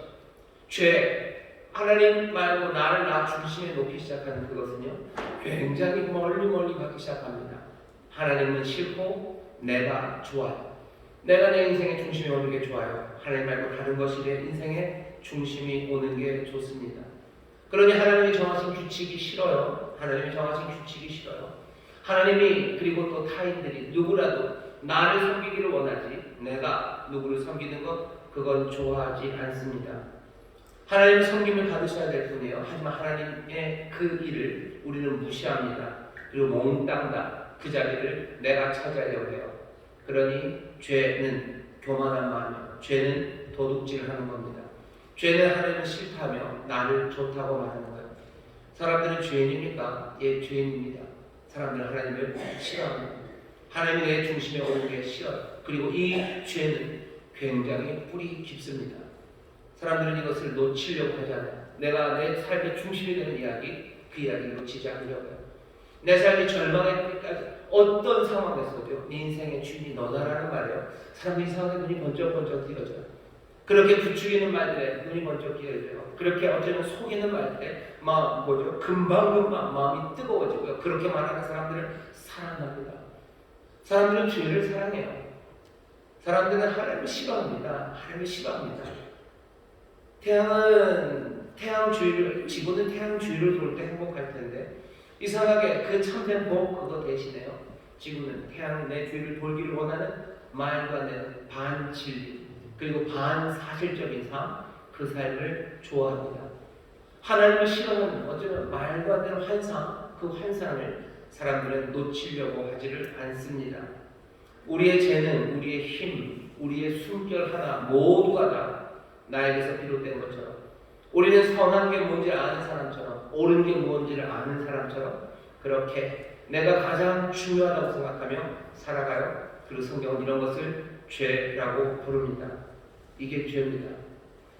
죄, 하나님 말고 나를 나 중심에 놓기 시작하는 그것은요 굉장히 멀리 가기 시작합니다. 하나님은 싫고 내가 좋아요. 내가 내 인생의 중심에 오는 게 좋아요. 하나님 말고 다른 것이 내 인생의 중심이 오는 게 좋습니다. 그러니 하나님이 정하신 규칙이 싫어요. 하나님이 정하신 규칙이 싫어요. 하나님이 그리고 또 타인들이 누구라도 나를 섬기기를 원하지 내가 누구를 섬기는 것 그건 좋아하지 않습니다. 하나님의 섬김을 받으셔야 될 뿐이에요. 하지만 하나님의 그 일을 우리는 무시합니다. 그리고 몽땅 다 그 자리를 내가 차지하려고 해요. 그러니 죄는 교만한 마음이에요. 죄는 도둑질하는 겁니다. 죄는 하나님은 싫다며 나를 좋다고 말하는 거예요. 사람들은 죄인입니까? 예, 죄인입니다. 사람들은 하나님을 싫어합니다. 하나님이 내 중심에 오는 게 싫어요. 그리고 이 죄는 굉장히 뿌리 깊습니다. 사람들은 이것을 놓치려고 하지 않아요. 내가 내 삶의 중심이 되는 이야기, 그 이야기를 놓치지 않으려고 해요. 내 삶이 절망할 때까지 어떤 상황에서도 네 인생의 주인이 너다라는 말이에요. 사람들이 이상하게 눈이 번쩍번쩍 띄어져요. 그렇게 부추기는 말들에 눈이 번쩍 띄어져요. 그렇게 어쩌면 속이는 말들에 금방금방 마음이 뜨거워지고요. 그렇게 말하는 사람들을 사랑합니다. 사람들은 죄를 사랑해요. 사람들은 하나님을 싫어합니다. 하나님을 싫어합니다. 지구는 태양 주위를 돌 때 행복할 텐데 이상하게 그 참된 복 그거 대신에요. 지구는 태양 내 주위를 돌기를 원하는 말도 안 되는 반진리 그리고 반사실적인 삶, 그 삶을 좋아합니다. 하나님을 싫어하는 어쩌면 말도 안 되는 환상, 그 환상을 사람들은 놓치려고 하지를 않습니다. 우리의 죄는 우리의 힘, 우리의 숨결 하나 모두가 다 나에게서 비롯된 것처럼 우리는 선한 게 뭔지 아는 사람처럼 옳은 게 뭔지를 아는 사람처럼 그렇게 내가 가장 중요하다고 생각하며 살아가요. 그리고 성경은 이런 것을 죄라고 부릅니다. 이게 죄입니다.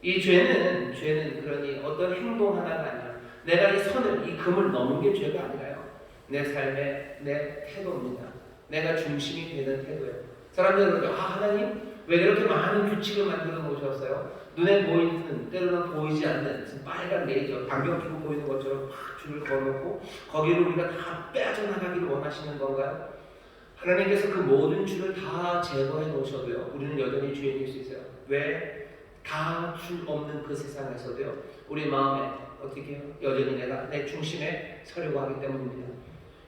이 죄는 그러니 어떤 행동 하나가 아니라 내가 이 선을, 이 금을 넘은 게 죄가 아니라요. 내 삶의 내 태도입니다. 내가 중심이 되는 태도예요. 사람들은 그러죠. 하나님 왜 그렇게 많은 규칙을 만들어 놓으셨어요? 눈에 보이는, 때로는 보이지 않는 빨간 레이저, 방경 끼고 보이는 것처럼 막 줄을 걸어놓고 거기를 우리가 다 빼앗아나가기를 원하시는 건가요? 하나님께서 그 모든 줄을 다 제거해 놓으셔도요 우리는 여전히 주인일 수 있어요. 왜? 다 줄 없는 그 세상에서도요 우리 마음에 어떻게 해요? 여전히 내가 내 중심에 서려고 하기 때문입니다.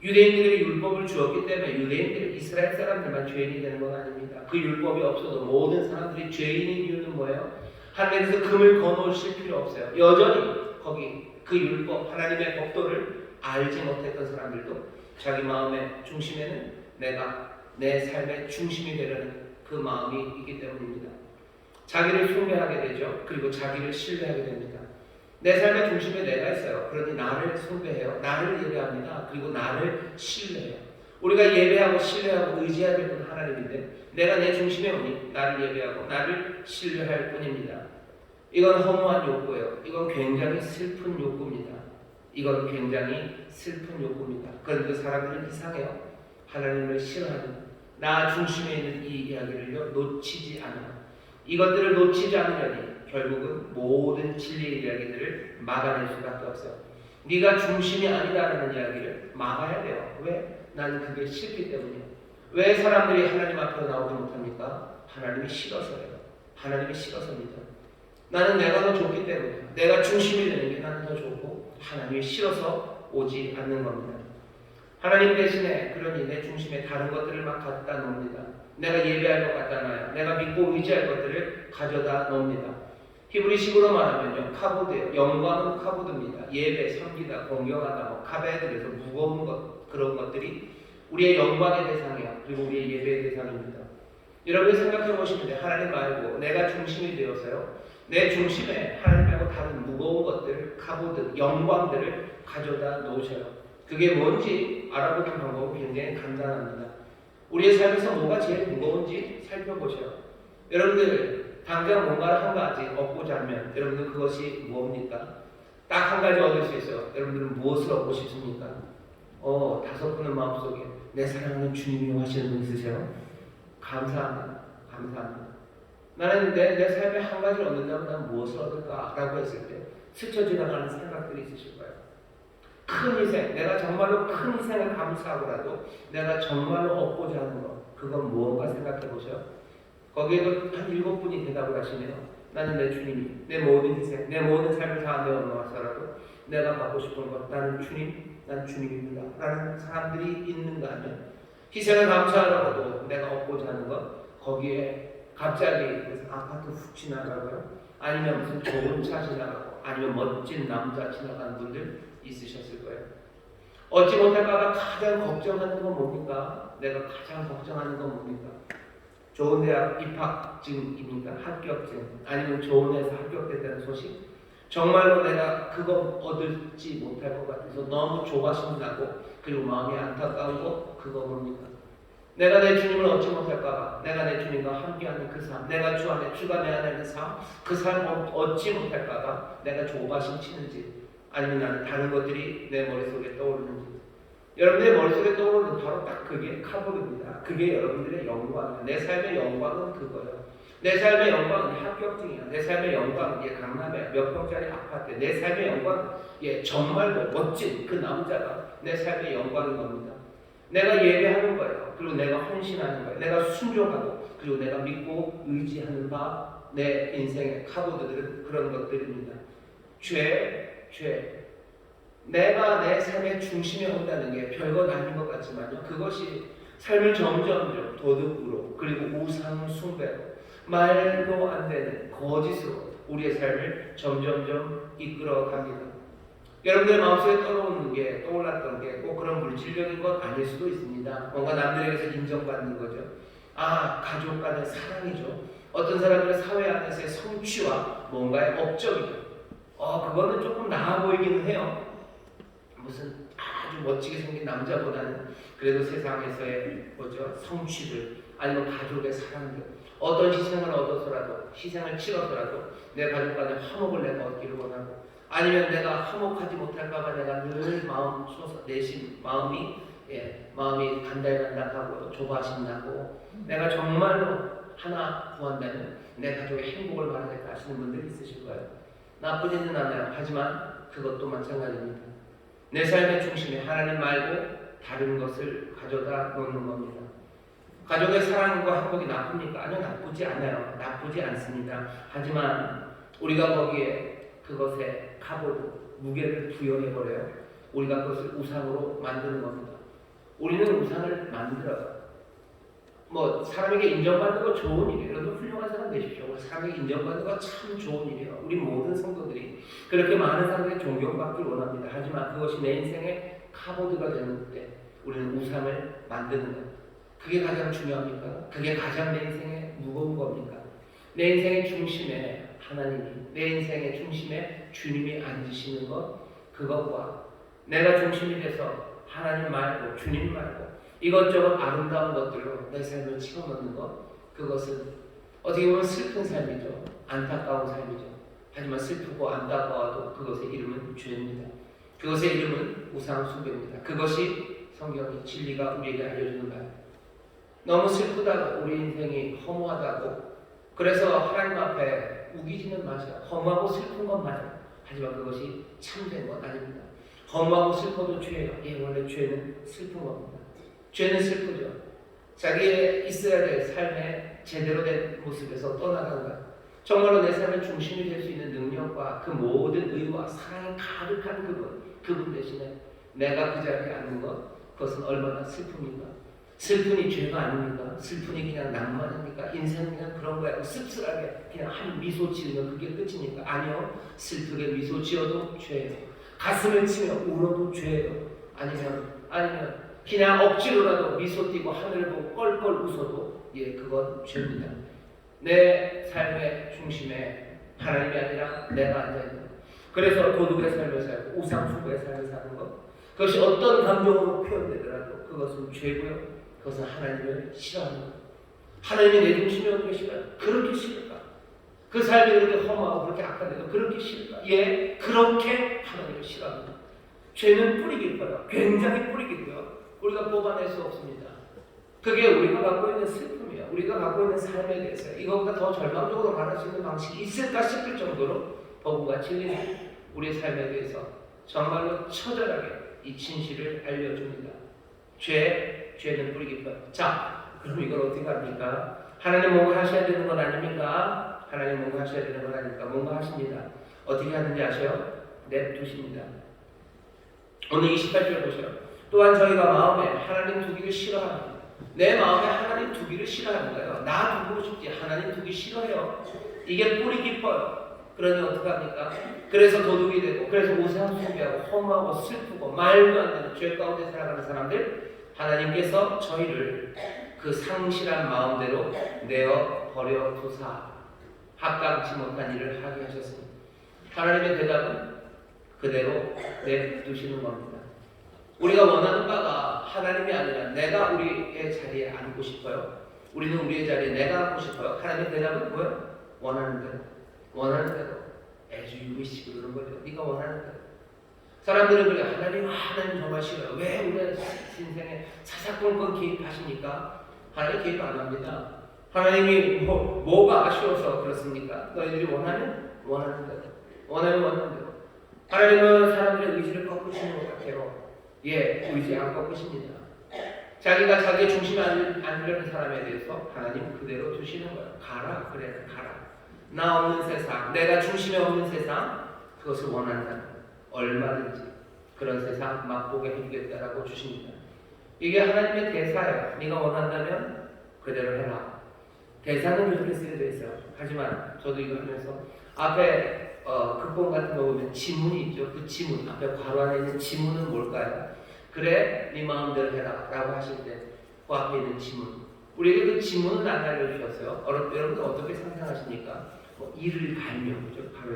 유대인들에게 율법을 주었기 때문에 유대인들, 이스라엘 사람들만 죄인이 되는 건 아닙니다. 그 율법이 없어도 모든 사람들이 죄인인 이유는 뭐예요? 하나님께서 금을 거놓으실 필요 없어요. 여전히 거기 그 율법, 하나님의 법도를 알지 못했던 사람들도 자기 마음의 중심에는 내가 내 삶의 중심이 되려는 그 마음이 있기 때문입니다. 자기를 숭배하게 되죠. 그리고 자기를 신뢰하게 됩니다. 내 삶의 중심에 내가 있어요. 그러니 나를 숭배해요. 나를 예배합니다. 그리고 나를 신뢰해요. 우리가 예배하고 신뢰하고 의지해야 될 분 하나님인데 내가 내 중심에 오니 나를 예배하고 나를 신뢰할 뿐입니다. 이건 허무한 욕구예요. 이건 굉장히 슬픈 욕구입니다. 이건 굉장히 슬픈 욕구입니다. 그런데 사람들은 이상해요. 하나님을 싫어하는 나 중심에 있는 이 이야기를 놓치지 않아요. 이것들을 놓치지 않으려니 결국은 모든 진리의 이야기들을 막아낼 수밖에 없어요. 네가 중심이 아니다라는 이야기를 막아야 돼요. 왜? 나는 그게 싫기 때문이에요. 왜 사람들이 하나님 앞으로 나오지 못합니까? 하나님이 싫어서예요. 하나님이 싫어서입니다. 나는 내가 더 좋기 때문에 내가 중심이 되는 게 나는 더 좋고 하나님이 싫어서 오지 않는 겁니다. 하나님 대신에 그러니 내 중심에 다른 것들을 막 갖다 놓습니다. 내가 예배할 것 갖다 놔요. 내가 믿고 의지할 것들을 가져다 놓습니다. 히브리식으로 말하면요, 카보드예요. 영광은 카보드입니다. 예배, 섬기다, 공경하다, 카베드, 그래서 무거운 것, 그런 것들이 우리의 영광의 대상이야. 그리고 우리의 예배의 대상입니다. 여러분이 생각해 보시면 돼. 하나님 말고 내가 중심이 되어서요, 내 중심에 하나님 말고 다른 무거운 것들, 카보드, 영광들을 가져다 놓으셔요. 그게 뭔지 알아보는 방법은 굉장히 간단합니다. 우리의 삶에서 뭐가 제일 무거운지 살펴보셔요. 여러분들 당장 뭔가를 한 가지 얻고자 하면 여러분들 그것이 무엇입니까? 딱 한 가지 얻을 수 있어요. 여러분들은 무엇을 얻고 싶습니까? 5분은 마음속에 내 사랑하는 주님이 하시는 분 있으세요? 감사합니다. 감사합니다. 나는 내 삶에 한 가지를 얻는다면 난 무엇을 얻을까? 라고 했을 때 스쳐 지나가는 생각들이 있으실 거예요. 큰 희생, 내가 정말로 큰 희생을 감수하고라도 내가 정말로 얻고자 하는 것, 그건 무엇인가 생각해 보세요. 거기에도 한 7분이 대답을 하시네요. 나는 내 주님이 내 모든 희생, 내 모든 삶을 다 내어놓아서라도 내가 갖고 싶은 것, 나는 주님, 난 주님입니다 라는 사람들이 있는가 하면, 희생을 감수하더라도 내가 얻고자 하는 것, 거기에 갑자기 그래서 아파트 훅 지나가고요, 아니면 무슨 좋은 차 지나가고, 아니면 멋진 남자 지나가는 분들 있으셨을 거예요. 얻지 못할까봐 가장 걱정하는 건 뭡니까? 내가 가장 걱정하는 건 뭡니까? 좋은 대학 입학증입니까? 합격증, 아니면 좋은 회사 합격됐다는 소식? 정말로 내가 그거 얻을지 못할 것 같아서 너무 조바심 나고, 그리고 마음이 안타까운 거, 그거 뭡니까? 내가 내 주님을 얻지 못할까봐, 내가 내 주님과 함께하는 그 삶, 내가 주 안에 주관해야 되는 삶, 그 삶을 얻지 못할까봐 내가 조바심 치는지, 아니면 나는 다른 것들이 내 머릿속에 떠오르는지. 여러분의 머릿속에 떠오르는 바로 딱 그게 카보드입니다. 그게 여러분들의 영광이에요. 내 삶의 영광은 그거예요. 내 삶의 영광은 합격증이야. 내 삶의 영광은 강남에 몇 평짜리 아파트. 내 삶의 영광은 정말로 멋진 그 남자가 내 삶의 영광인 겁니다. 내가 예배하는 거예요. 그리고 내가 헌신하는 거예요. 내가 순종하고, 그리고 내가 믿고 의지하는 바, 내 인생의 카보드들은 그런 것들입니다. 죄. 내가 내 삶의 중심에 온다는 게 별것 아닌 것 같지만요, 그것이 삶을 점점 도덕으로, 그리고 우상 숭배로, 말도 안 되는 거짓으로 우리의 삶을 점점점 이끌어 갑니다. 여러분들 마음속에 떠올랐던 게 꼭 그런 물질적인 것 아닐 수도 있습니다. 뭔가 남들에게서 인정받는 거죠. 가족 간의 사랑이죠. 어떤 사람들은 사회 안에서의 성취와 뭔가의 업적이죠. 그거는 조금 나아 보이기는 해요. 무슨 아주 멋지게 생긴 남자보다는 그래도 세상에서의 성취들, 아니면 가족의 사랑들, 어떤 희생을 얻어서라도, 희생을 치러서라도 내 가족 간의 화목을 내가 얻기를 원하고, 아니면 내가 화목하지 못할까봐 내가 늘 마음이 간달간달하고 조바심 나고, 내가 정말로 하나 구한다면 내 가족의 행복을 바라겠다 하시는 분들이 있으실 거예요. 나쁘지는 않아요. 하지만 그것도 마찬가지입니다. 내 삶의 중심에 하나님 말고 다른 것을 가져다 놓는 겁니다. 가족의 사랑과 행복이 나쁩니까? 아니요, 나쁘지 않아요. 나쁘지 않습니다. 하지만 우리가 거기에 그것에 카보드, 무게를 부여해버려요. 우리가 그것을 우상으로 만드는 겁니다. 우리는 우상을 만들어요. 사람에게 인정받는 거 좋은 일이에요. 여러분 훌륭한 사람 되십시오. 사람에게 인정받는 거 참 좋은 일이에요. 우리 모든 성도들이 그렇게 많은 사람에게 존경받기를 원합니다. 하지만 그것이 내 인생의 카보드가 되는 때 우리는 우상을 만드는 거예요. 그게 가장 중요합니까? 그게 가장 내 인생에 무거운 겁니까? 내 인생의 중심에 하나님이, 내 인생의 중심에 주님이 앉으시는 것, 그것과 내가 중심이 돼서 하나님 말고 주님 말고 이것저것 아름다운 것들로 내 삶을 채워넣는 것, 그것은 어떻게 보면 슬픈 삶이죠. 안타까운 삶이죠. 하지만 슬프고 안타까워도 그것의 이름은 죄입니다. 그것의 이름은 우상 숭배입니다. 그것이 성경의 진리가 우리에게 알려주는 바예요. 너무 슬프다고, 우리 인생이 허무하다고, 그래서 하나님 앞에 우기지는 마세요. 허무하고 슬픈 건 맞아요. 하지만 그것이 참된 건 아닙니다. 허무하고 슬퍼도 죄예요. 원래 죄는 슬픈 겁니다. 죄는 슬프죠. 자기의 있어야 될 삶의 제대로 된 모습에서 떠나간 거예요. 정말로 내 삶의 중심이 될 수 있는 능력과 그 모든 의와 사랑이 가득한 그분 대신에 내가 그 자리에 앉는 것, 그것은 얼마나 슬픕니까? 슬픈이 죄가 아닙니까? 슬픈이 그냥 낭만입니까? 인생은 그냥 그런 거야. 씁쓸하게 그냥 한 미소 지으면 그게 끝입니까? 아니요. 슬프게 미소 지어도 죄예요. 가슴을 치며 울어도 죄예요. 아니면 그냥 억지로라도 미소 띄고 하늘을 보고 껄껄 웃어도 그건 죄입니다. 내 삶의 중심에 하나님이 아니라 내가 앉아있는 것. 그래서 도둑의 삶을 살고 우상숭배의 삶을 사는 것. 그것이 어떤 감정으로 표현되더라도 그것은 죄고요. 그것은 하나님을 싫어하는 것. 하나님이 내 중심에 오는 게 싫어요. 그렇게 싫을까? 그 삶이 그렇게 험하고 그렇게 악한데도 그렇게 싫을까? 그렇게 하나님을 싫어합니다. 죄는 뿌리 깊어요. 굉장히 뿌리 깊고요. 우리가 뽑아낼 수 없습니다. 그게 우리가 갖고 있는 슬픔이에요. 우리가 갖고 있는 삶에 대해서 이것보다 더 절망적으로 말할 수 있는 방식이 있을까 싶을 정도로 복음과 진리는 우리의 삶에 대해서 정말로 처절하게 이 진실을 알려줍니다. 죄는 뿌리 깊어요. 자, 그럼 이걸 어떻게 합니까? 하나님 뭔가 하셔야 되는 건 아닙니까? 하나님 뭔가 하셔야 되는 건 아닙니까? 뭔가 하십니다. 어떻게 하는지 아세요? 냅두십니다. 오늘 28절 보세요. 또한 저희가 마음에 하나님 두기를 싫어합니다. 내 마음에 하나님 두기를 싫어하는 거예요. 나 두고 싶지 하나님 두기 싫어해요. 이게 뿌리 깊어요. 그러니 어떡합니까? 그래서 도둑이 되고 그래서 우상 숭배하고 험하고 슬프고 말도 안 되는 죄 가운데 살아가는 사람들, 하나님께서 저희를 그 상실한 마음대로 내어 버려 두사 합당치 못한 일을 하게 하셨습니다. 하나님의 대답은 그대로 내두시는 겁니다. 우리가 원하는 바가 하나님이 아니라 내가 우리의 자리에 앉고 싶어요. 우리는 우리의 자리에 내가 앉고 싶어요. 하나님의 대답은 뭐예요? 원하는 대로 as you wish 그러는 거죠. 네가 원하는 대로. 사람들은 그래, 하나님 정말 싫어요. 왜 우리의 인생에 사사건건 개입하십니까? 하나님 개입 안 합니다. 하나님이 뭐가 아쉬워서 그렇습니까? 너희들이 원하는 대로. 원하는 대로. 하나님은 사람들의 의지를 꺾으시는 것 같아요. 의지 안 꺾으십니다. 자기가 자기의 중심에 앉으려는 사람에 대해서 하나님 그대로 두시는 거예요. 가라, 그래, 가라. 나 없는 세상, 내가 중심에 없는 세상, 그것을 원한다면 얼마든지 그런 세상 맛보게 해주겠다라고 주십니다. 이게 하나님의 대사예요. 네가 원한다면 그대로 해라. 대사는 그렇게 쓰여져 있어요. 하지만 저도 이거 하면서 앞에 극본 같은 거 보면 지문이 있죠. 그 지문, 앞에 괄호 안에 있는 지문은 뭘까요? 그래, 네 마음대로 해라 라고 하실 때 그 앞에 있는 지문, 우리에게 그 지문은 안 알려주셨어요. 여러분들 어떻게 상상하십니까? 이를 갈며, 그죠? 바로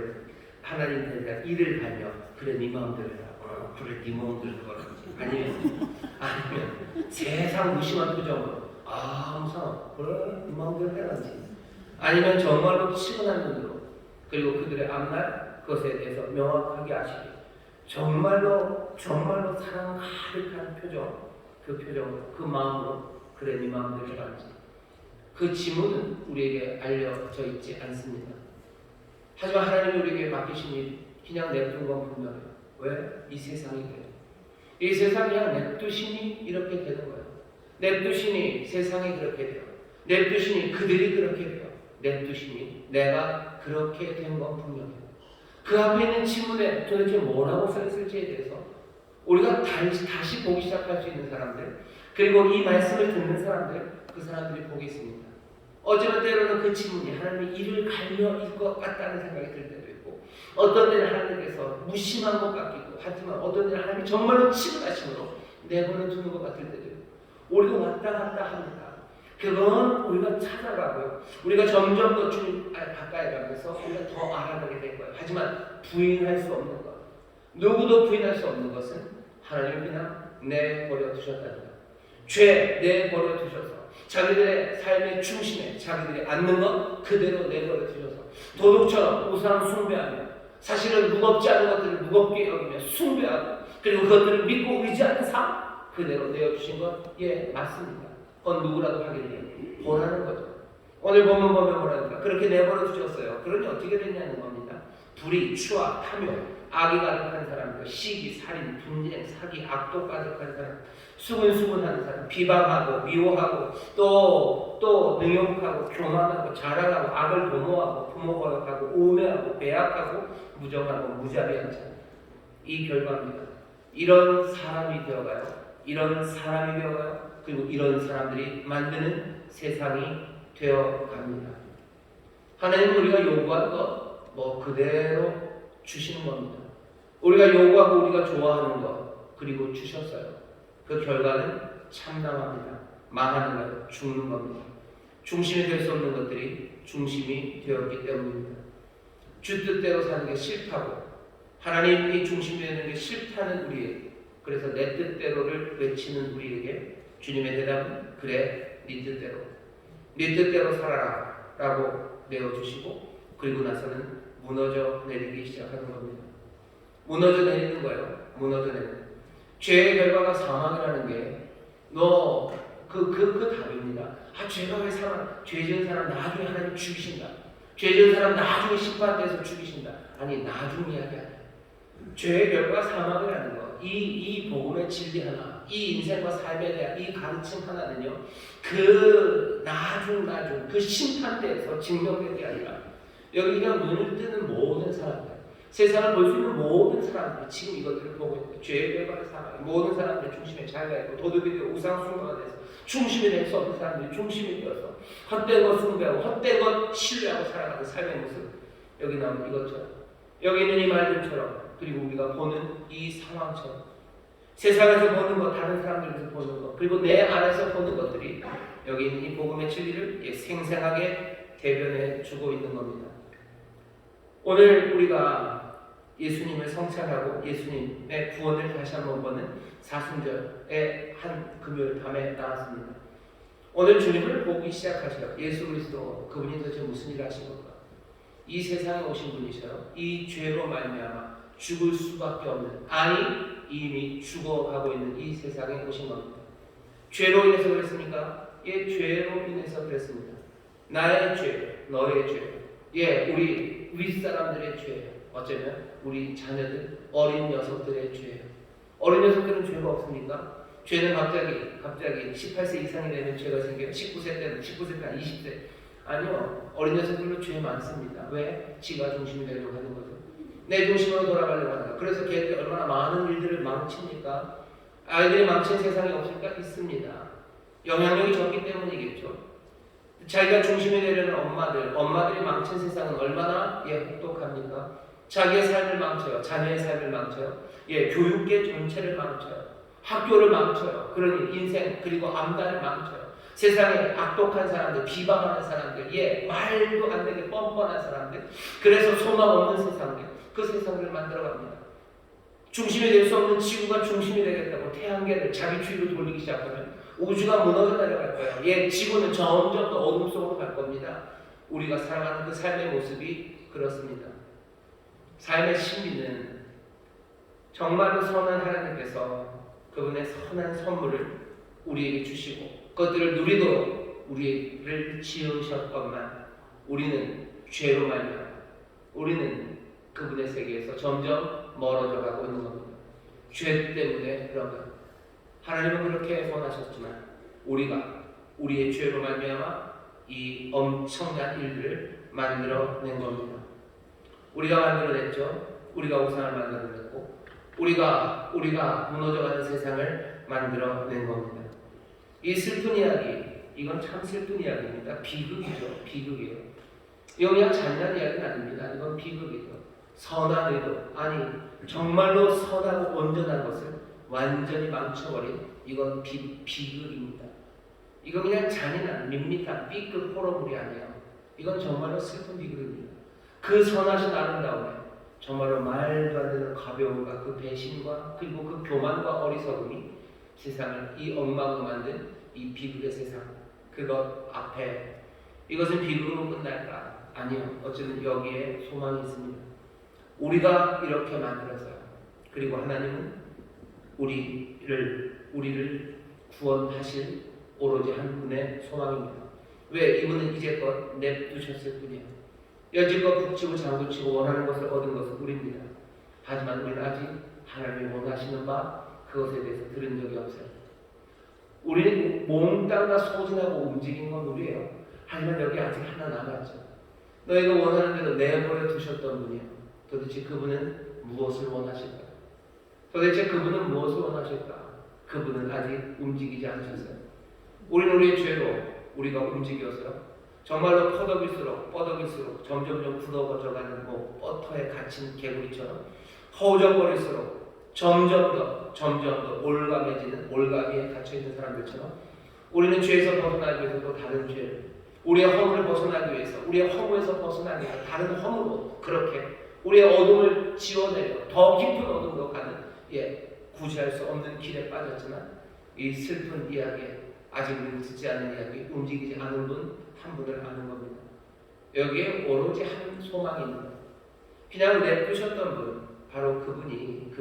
하나님 대사 이를 갈며, 그래 네 마음대로 해라. 그래 네 마음대로 해라. 아니면 세상 무심한 표정으로 무서워, 그래 네 마음대로 해라지. 아니면 정말로 치근한 눈으로, 그리고 그들의 앞날 그것에 대해서 명확하게 아시기, 정말로 사랑 가득한 표정, 그 표정으로, 그 마음으로 그래 네 마음대로 해라지. 그 지문은 우리에게 알려져 있지 않습니다. 하지만 하나님이 우리에게 맡기신 일, 그냥 냅둔 건 분명해요. 왜? 이 세상이 그래요. 이 세상이 그냥 냅두시니 이렇게 되는 거예요. 냅두시니 세상이 그렇게 돼요. 냅두시니 그들이 그렇게 돼요. 냅두시니 내가 그렇게 된 건 분명해요. 그 앞에 있는 지문에 도대체 뭐라고 써있을지에 대해서 우리가 다시 보기 시작할 수 있는 사람들, 그리고 이 말씀을 듣는 사람들, 그 사람들이 복이 있습니다. 어쩌면 때로는 그 지문이 하나님의 이를 갈려일 것 같다는 생각이 들 때도 있고, 어떤 때는 하나님께서 무심한 것 같기도 하지만 어떤 때는 하나님이 정말로 치근하심으로 내버려 두는 것 같을 때도 있고, 우리도 왔다 갔다 합니다. 그건 우리가 찾아가고요. 우리가 점점 더 주님 가까이 가면서 우리가 더 알아가게 될 거예요. 하지만 부인할 수 없는 것, 누구도 부인할 수 없는 것은 하나님이 그냥 내버려 두셨다는 것. 죄 내버려 두셔서 자기들의 삶의 중심에 자기들이 앉는 것 그대로 내버려 두셔서 도둑처럼 우상 숭배하며, 사실은 무겁지 않은 것들을 무겁게 여기며 숭배하고, 그리고 그것들을 믿고 의지하는 삶 그대로 내어주신 것 맞습니다. 그건 누구라도 하겠네요. 원하는 거죠. 오늘 보면 뭐랍니까? 그렇게 내버려 두셨어요. 그러니 어떻게 됐냐는 겁니다. 불의, 추악, 탐욕, 악이 가득한 사람들, 시기, 살인, 분쟁, 사기, 악도 가득한 사람, 수근수근하는 사람, 비방하고 미워하고 또 능욕하고 교만하고 자랑하고 악을 도모하고 부모 거역하고 우매하고 배약하고 무정하고 무자비한 자, 이 결과입니다. 이런 사람이 되어가요. 이런 사람이 되어요. 그리고 이런 사람들이 만드는 세상이 되어 갑니다. 하나님은 우리가 요구한 것 뭐 그대로 주시는 겁니다. 우리가 요구하고 우리가 좋아하는 것 그리고 주셨어요. 그 결과는 참담합니다. 망하는 거예요. 죽는 겁니다. 중심이 될 수 없는 것들이 중심이 되었기 때문입니다. 주 뜻대로 사는 게 싫다고 하나님이 중심이 되는 게 싫다는 우리에게, 그래서 내 뜻대로를 외치는 우리에게 주님의 대답은 그래 네 뜻대로 살아라 라고 내어주시고, 그리고 나서는 무너져 내리기 시작하는 겁니다. 무너져 내리는 거예요. 무너져 내리는. 죄의 결과가 사망이라는 게 그 답입니다. 죄가 왜 죄 지은 사람 나중에 하나님 죽이신다. 죄 지은 사람 나중에 심판돼서 죽이신다. 아니, 나중 이야기 아니야. 죄의 결과가 사망이라는 거. 이 복음의 진리 하나, 이 인생과 삶에 대한 이 가르침 하나는요, 그 나중 그 심판대에서 증명된 게 아니라 여기 그냥 눈을 뜨는 모든 사람들, 세상을 볼 수 있는 모든 사람들이 지금 이것들을 보고 있고, 죄의 결과를 사망, 모든 사람들의 중심에 자기가 있고 도덕이 되고 우상숭배가 돼서 중심이 될 수 없는 사람들이 중심이 되어서 헛된 것 숭배하고 헛된 것 신뢰하고 살아가는 삶의 모습, 여기 나오는 이것처럼, 여기 있는 이 말들처럼, 그리고 우리가 보는 이 상황처럼, 세상에서 보는 것, 다른 사람들에서 보는 것, 그리고 내 안에서 보는 것들이 여기 있는 이 복음의 진리를 생생하게 대변해 주고 있는 겁니다. 오늘 우리가 예수님을 성찬하고 예수님의 구원을 다시 한번 보는 사순절의 한 금요일 밤에 나왔습니다. 오늘 주님을 보기 시작하셔요. 예수 그리스도, 그분이 도대체 무슨 일을 하신 건가? 이 세상에 오신 분이셔요. 이 죄로 말미암아 죽을 수밖에 없는, 아니 이미 죽어가고 있는 이 세상에 오신 겁니다. 죄로 인해서 그랬습니까? 예, 죄로 인해서 그랬습니다. 나의 죄, 너의 죄, 우리 윗사람들의 죄, 어쩌면 우리 자녀들, 어린 녀석들의 죄. 어린 녀석들은 죄가 없습니까? 죄는 갑자기 18세 이상이 되면 죄가 생겨요. 19세 때는 19세까지 20세. 아니요, 어린 녀석들도 죄 많습니다. 왜? 지가 중심이 되려고 하는 거죠. 내 중심으로 돌아가려고 하는 거. 그래서 걔들이 얼마나 많은 일들을 망칩니까? 아이들이 망친 세상이 없으니까 있습니다. 영향력이 적기 때문이겠죠. 자기가 중심이 되려는 엄마들이 망친 세상은 얼마나 혹독합니까? 자기의 삶을 망쳐요. 자녀의 삶을 망쳐요. 교육계 전체를 망쳐요. 학교를 망쳐요. 그러니 인생, 그리고 암단을 망쳐요. 세상에 악독한 사람들, 비방하는 사람들, 말도 안 되게 뻔뻔한 사람들, 그래서 소망 없는 세상들, 그 세상을 만들어갑니다. 중심이 될 수 없는 지구가 중심이 되겠다고 태양계를 자기 주위로 돌리기 시작하면 우주가 무너져 내려갈 거예요. 지구는 점점 더 어둠 속으로 갈 겁니다. 우리가 살아가는 그 삶의 모습이 그렇습니다. 삶의 신비는 정말로 선한 하나님께서 그분의 선한 선물을 우리에게 주시고 그것들을 누리도록 우리를 지으셨건만, 우리는 죄로 말미암아 우리는 그분의 세계에서 점점 멀어져 가고 있는 겁니다. 죄 때문에 그런 거예요. 하나님은 그렇게 원하셨지만 우리가 우리의 죄로 말미암아 이 엄청난 일들을 만들어낸 겁니다. 우리가 만들어냈죠. 우리가 우상을 만들어냈고 우리가 무너져가는 세상을 만들어낸 겁니다. 이 슬픈 이야기, 이건 참 슬픈 이야기입니다. 비극이죠. 비극이에요. 이건 그냥 잔인한 이야기는 아닙니다. 이건 비극이죠. 선한 의도, 아니 정말로 선하고 온전한 것을 완전히 망쳐버린, 이건 비극입니다. 이건 그냥 잔인한 밋밋한 B급 호러물이 아니에요. 이건 정말로 슬픈 비극입니다. 그 선하신 아름다움에 정말로 말도 안 되는 가벼움과 그 배신과 그리고 그 교만과 어리석음이 세상을 이 엉망으로 만든 이 비극의 세상, 그것 앞에 이것은 비극으로 끝날까? 아니요. 어쩌면 여기에 소망이 있습니다. 우리가 이렇게 만들어서요. 그리고 하나님은 우리를 구원하실 오로지 한 분의 소망입니다. 왜? 이분은 이제껏 냅두셨을 뿐이에요. 여지껏 북치고 장구치고 원하는 것을 얻은 것은 우리입니다. 하지만 우리는 아직 하나님이 원하시는 바 그것에 대해서 들은 적이 없어요. 우리는 몽땅 소진하고 움직인 건 우리예요. 하지만 여기 아직 하나 남았죠. 너희가 원하는 대로 내버려 두셨던 분이에요. 도대체 그분은 무엇을 원하실까? 도대체 그분은 무엇을 원하실까? 그분은 아직 움직이지 않으셨어요. 우리는 우리의 죄로 우리가 움직여서 정말로 뻗어질수록 점점점 굳어져가는 버터에 갇힌 개구리처럼 허우적거릴수록 점점 더 올가미에 갇혀있는 사람들처럼 우리는 죄에서 벗어나기 위해서 또 다른 죄, 우리의 허물을 벗어나기 위해서, 우리의 허무에서 벗어나기 위해서 다른 허물로 그렇게 우리의 어둠을 지워내려 더 깊은 어둠으로 가는 구제할 수 없는 길에 빠졌지만 이 슬픈 이야기에 아직 우리는 듣지 않는 이야기, 움직이지 않은 분 한 분을 아는 겁니다. 여기에 오로지 한 소망이 있는 거예요. 그냥 내두셨던 분, 바로 그분이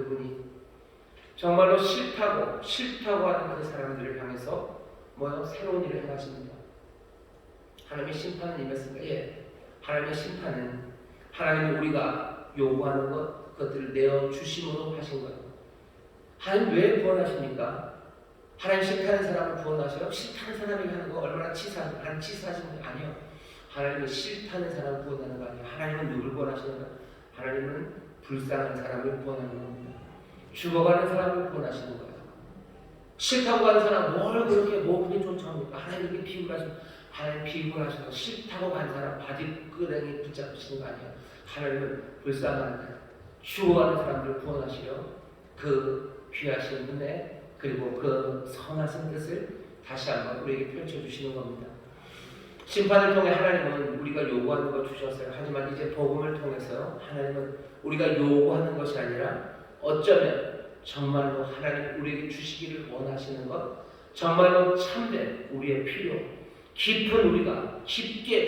정말로 싫다고 하는 그 사람들을 향해서 새로운 일을 행하십니다. 하나님의 심판은 임했습니다. 하나님의 심판은 하나님이 우리가 요구하는 그것들을 내어주심으로 하신 거예요. 하나님 왜 구원하십니까? 하나님 싫다는 사람을 구원하셔요? 싫다는 사람이 하는 거 얼마나 치사하신 거 아니요. 하나님은 싫다는 사람을 구원하는 거 아니에요. 하나님은 누굴 구원하시는가? 하나님은 불쌍한 사람을 구원하는 겁니다. 죽어가는 사람을 구원하시는 거예요. 싫다고 하는 사람 뭘 그렇게 쫓아옵니까? 하나님께 비굴하시는, 하나님 비굴하셔서 싫다고 간 사람 바지끄댕이 붙잡으시는 거 아니에요. 하나님은 불쌍한 사람, 죽어가는 사람들을 구원하시려 그 귀하신 은혜 그리고 그 선하신 뜻을 다시 한번 우리에게 펼쳐주시는 겁니다. 심판을 통해 하나님은 우리가 요구하는 것 주셨어요. 하지만 이제 복음을 통해서 하나님은 우리가 요구하는 것이 아니라 어쩌면 정말로 하나님 우리에게 주시기를 원하시는 것, 정말로 참된 우리의 필요, 깊게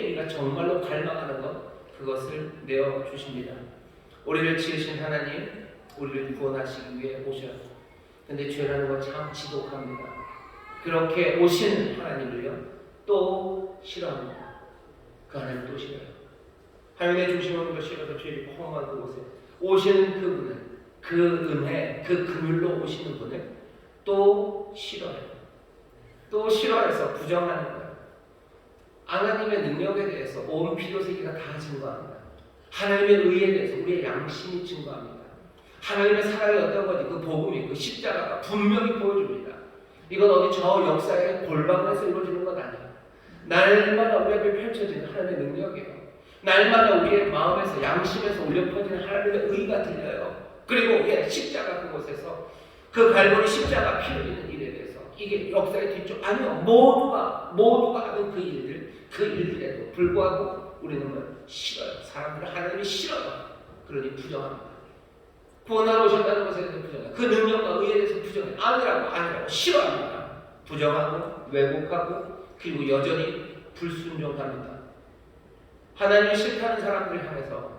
우리가 정말로 갈망하는 것, 그것을 내어주십니다. 우리를 지으신 하나님, 우리를 구원하시기 위해 오셔요. 근데 죄라는 건 참 지독합니다. 그렇게 오시는 하나님을요 또 싫어합니다. 그 하나님 또 싫어요. 하나님의 주시는 것 싫어서 죄를 허무한 그곳에 오시는 그분을, 그 은혜, 그 긍휼로 오시는 분을 또 싫어해요. 또 싫어해서 부정하는 거예요. 하나님의 능력에 대해서 온 피로세계가 다 증거합니다. 하나님의 의에 대해서 우리의 양심이 증거합니다. 하나님의 사랑이 어떤 건지 그 복음이, 그 십자가가 분명히 보여줍니다. 이건 어디 저 역사의 골방에서 이루어지는 것 아니에요. 날마다 우리 앞에 펼쳐지는 하나님의 능력이에요. 날마다 우리의 마음에서, 양심에서 울려 퍼지는 하나님의 의가 들려요. 그리고 십자가 그곳에서 그 갈보리 십자가 피 흘리는 일에 대해서 이게 역사의 뒤쪽 아니요. 모두가 하는 그 일들에도 불구하고 우리는 싫어요. 사람들은 하나님이 싫어요. 그러니 부정합니다. 구원하러 오셨다는 것에 대해서 부정해요. 그 능력과 의에 대해서 부정해요. 아니라고 싫어합니다. 부정하고 왜곡하고 그리고 여전히 불순종합니다. 하나님이 싫다는 사람들을 향해서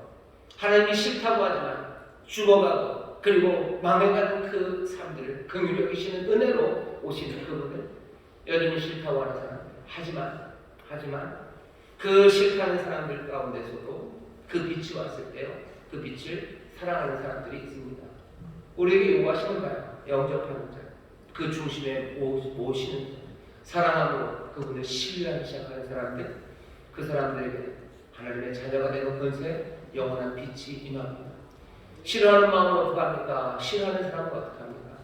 하나님이 싫다고 하지만 죽어가고 그리고 망해가는 그 사람들을 긍휼히 여기시는 은혜로 오시는 그분을 여전히 싫다고 하는 사람들. 하지만 그 싫다는 사람들 가운데서도 그 빛이 왔을 때요. 그 빛을 사랑하는 사람들이 있습니다. 우리에게 요구하시는 바요. 영접하는 자, 그 중심에 모시는 자, 사랑함으로 그분을 신뢰하기 시작하는 사람들, 그 사람들에게 하나님의 자녀가 되는 권세, 영원한 빛이 임합니다. 싫어하는 마음은 어떻게 합니까? 싫어하는 사람은 어떻게 합니까?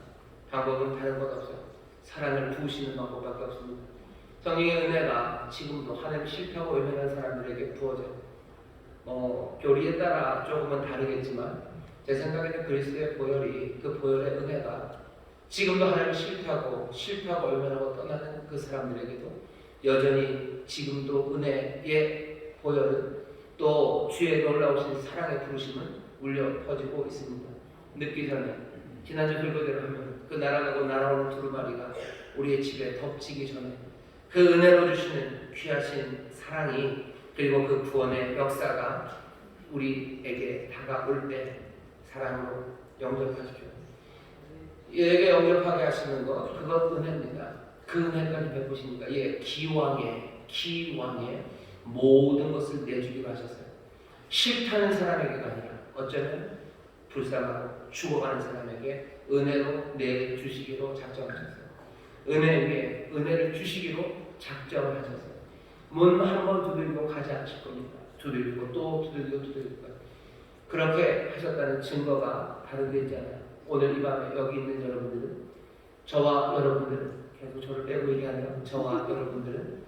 방법은 다른 것 없어요. 사랑을 부으시는 방법밖에 없습니다. 성령의 은혜가 지금도 하나님 싫다고 외면한 사람들에게 부어져요. 교리에 따라 조금은 다르겠지만 제 생각에는 그리스도의 보혈이, 그 보혈의 은혜가 지금도 하나님 싫다고 외면하고 떠나는 그 사람들에게도 여전히 지금도 은혜의 보혈은 또 주의 놀라우신 사랑의 부르심은 울려 퍼지고 있습니다. 늦기 전에 지난주 글거대로 하면 그 날아가고 날아오는 두루마리가 우리의 집에 덮치기 전에 그 은혜로 주시는 귀하신 사랑이 그리고 그 구원의 역사가 우리에게 다가올 때 사랑으로 영접하십시오. 얘에게 영접하게 하시는 것, 그것 은혜입니다. 그 은혜까지 베푸시니까 기왕에 모든 것을 내주기로 하셨어요. 싫다는 사람에게가 아니라 어쩌면 불쌍하고 죽어가는 사람에게 은혜로 내주시기로 작정하셨어요. 은혜 위에 은혜를 주시기로 작정을 하셨어요. 문 한 번 두드리고 가지 않으실 겁니다. 두드리고 또 두드리고 그렇게 하셨다는 증거가 다른 데 있잖아요. 오늘 이 밤에 여기 있는 여러분들은 저와 여러분들은, 계속 저를 빼고 얘기하네요. 저와 여러분들은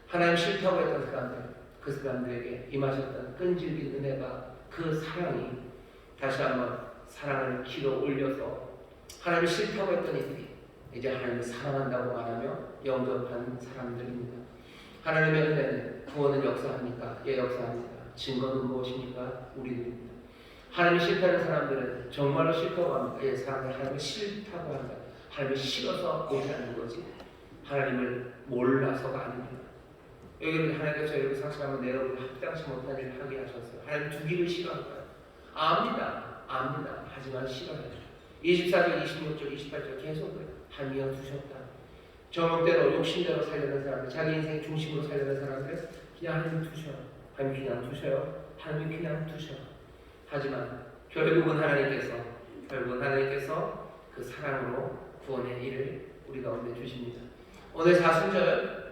하나님 싫다고 했던 사람들, 그 사람들에게 임하셨던 끈질긴 은혜가, 그 사랑이 다시 한번 사랑을 길어 올려서 하나님이 싫다고 했던 이들이 이제 하나님을 사랑한다고 말하며 영접한 사람들입니다. 하나님의 은혜는, 구원은 역사합니까? 예, 역사합니다. 증거는 무엇입니까? 우리들입니다. 하나님이 싫다는 사람들은 정말로 싫다고 합니다. 예, 사람들 하나님을 싫다고 합니다. 하나님을 싫어서 오지 않는 거지 하나님을 몰라서가 아닙니다. 여기는 하나님께서 여러분 상실하면 내 여러분 합당치 못한 일을 하게 하셨어요. 하나님 두기를 싫어할까요? 압니다. 하지만 싫어해요. 24절, 26절, 28절 계속 그래요. 하나님이 두셨다. 정욕대로, 욕심대로 살려는 사람들, 자기 인생 중심으로 살려는 사람들 그냥 하나님 두셔요. 하나님 그냥 두셔요. 하나님 그냥 두셔요. 하지만 결국은 하나님께서 그 사랑으로 구원의 일을 우리 가운데 주십니다. 오늘 사순절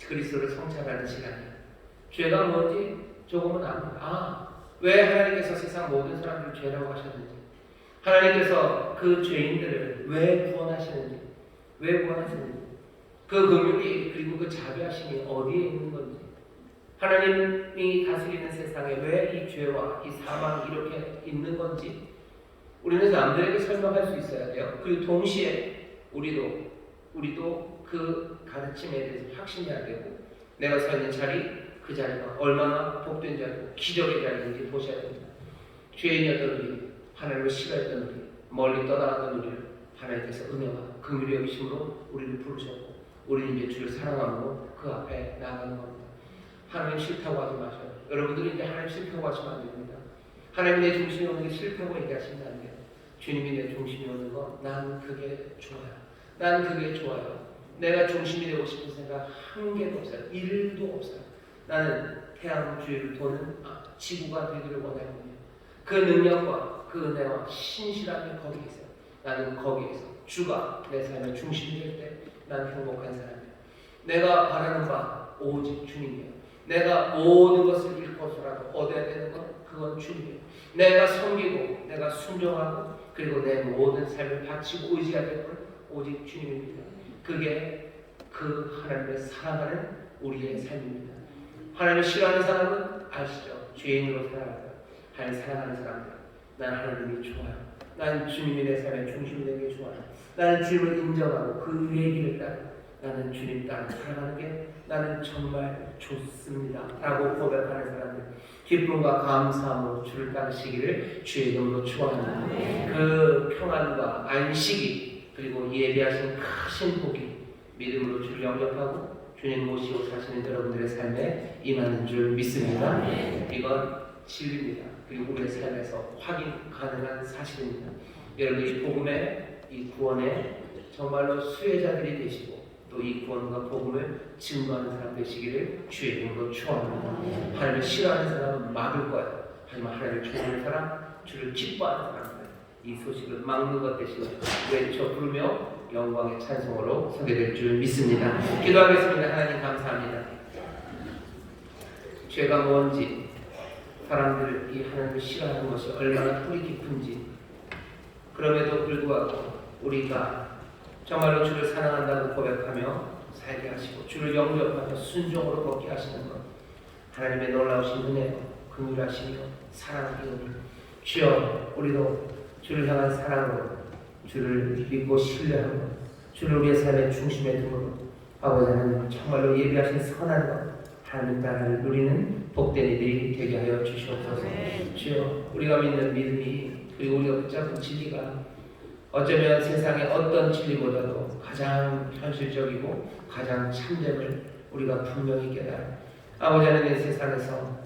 그리스도를 성찰하는 시간이에요. 죄가 뭔지 조금은 압니다. 왜 하나님께서 세상 모든 사람들을 죄라고 하셨는지, 하나님께서 그 죄인들을 왜 구원하시는지, 그 긍휼이 그리고 그 자비하심이 어디에 있는 건지, 하나님이 다스리는 세상에 왜 이 죄와 이 사망이 이렇게 있는 건지 우리는 남들에게 설명할 수 있어야 돼요. 그리고 동시에 우리도 그 가르침에 대해서 확신해야 되고, 내가 서 있는 자리, 그 자리가 얼마나 복된 자리고 기적의 자리인지 보셔야 됩니다. 죄인이었던 우리, 하나님을 싫어했던 우리, 멀리 떠나갔던 우리를 하나님께서 은혜와 긍휼의 여기심으로 우리를 부르셨고, 우리는 이제 주를 사랑함으로 그 앞에 나아가는 겁니다. 하나님 싫다고 하지 마셔요. 여러분들이 이제 하나님 싫다고 하시면 안 됩니다. 하나님 내 중심에 오는 게 싫다고 얘기하시면 안 돼요. 주님이 내 중심에 오는 거, 난 그게 좋아요. 내가 중심이 되고 싶은 생각 한 개도 없어요. 1도 없어요. 나는 태양 주위를 도는 지구가 되기를 원하거든요. 그 능력과 그 은혜와 신실함이 거기에 있어요. 나는 거기에서 주가 내 삶의 중심이 될 때 난 행복한 사람이에요. 내가 바라는 바 오직 주님이에요. 내가 모든 것을 잃고서라도 얻어야 되는 건 그건 주님이에요. 내가 섬기고 내가 순종하고 그리고 내 모든 삶을 바치고 의지해야 될 건 오직 주님입니다. 그게 그 하나님을 사랑하는 우리의 삶입니다. 하나님을 싫어하는 사람은 아시죠? 죄인으로 살아가요. 하나님을 사랑하는 사람들, 난 하나님이 좋아요. 나는 주님이 내 삶의 중심이 되는 게 좋아요. 나는 주님을 인정하고 그 얘기를 따르고 나는 주님 따라 살아가는 게 나는 정말 좋습니다 라고 고백하는 사람들, 기쁨과 감사함으로 주를 따르시기를 주의 이름으로 축원합니다. 그 평안과 안식이 그리고 예비하신 크신 복이 믿음으로 주를 영접하고 주님 모시고 사시는 여러분들의 삶에 임하는 줄 믿습니다. 이건 진리입니다. 그리고 우리의 삶에서 확인 가능한 사실입니다. 여러분 이 복음의 이 구원의 정말로 수혜자들이 되시고 또 이 구원과 복음을 증거하는 사람 되시기를 주의 이름으로 축원합니다. 하나님을 싫어하는 사람은 막을 거예요. 하지만 하나님을 좋아하는 사람, 주를 기뻐하는 사람들 이 소식을 막는 것 대신에 외쳐 부르며 영광의 찬송으로 서게 될 줄 믿습니다. 기도하겠습니다. 하나님 감사합니다. 죄가 뭔지, 사람들을 이 하나님을 싫어하는 것이 얼마나 뿌리 깊은지, 그럼에도 불구하고 우리가 정말로 주를 사랑한다고 고백하며 살게 하시고 주를 영접하며 순종으로 걷게 하시는 것, 하나님의 놀라우신 은혜와 긍휼하시며 사랑하기 은혜, 주여 우리도 주를 향한 사랑으로 주를 믿고 신뢰하고 주를 우리의 삶의 중심에 두고 아버지 하나님 정말로 예비하신 선한 것, 하나님 나라를 누리는 복된 이들이 되게 하여 주시옵소서. 주여 우리가 믿는 믿음이 그리고 우리가 붙잡은 진리가 어쩌면 세상의 어떤 진리보다도 가장 현실적이고 가장 참됨을 우리가 분명히 깨달아 아버지 하나님 세상에서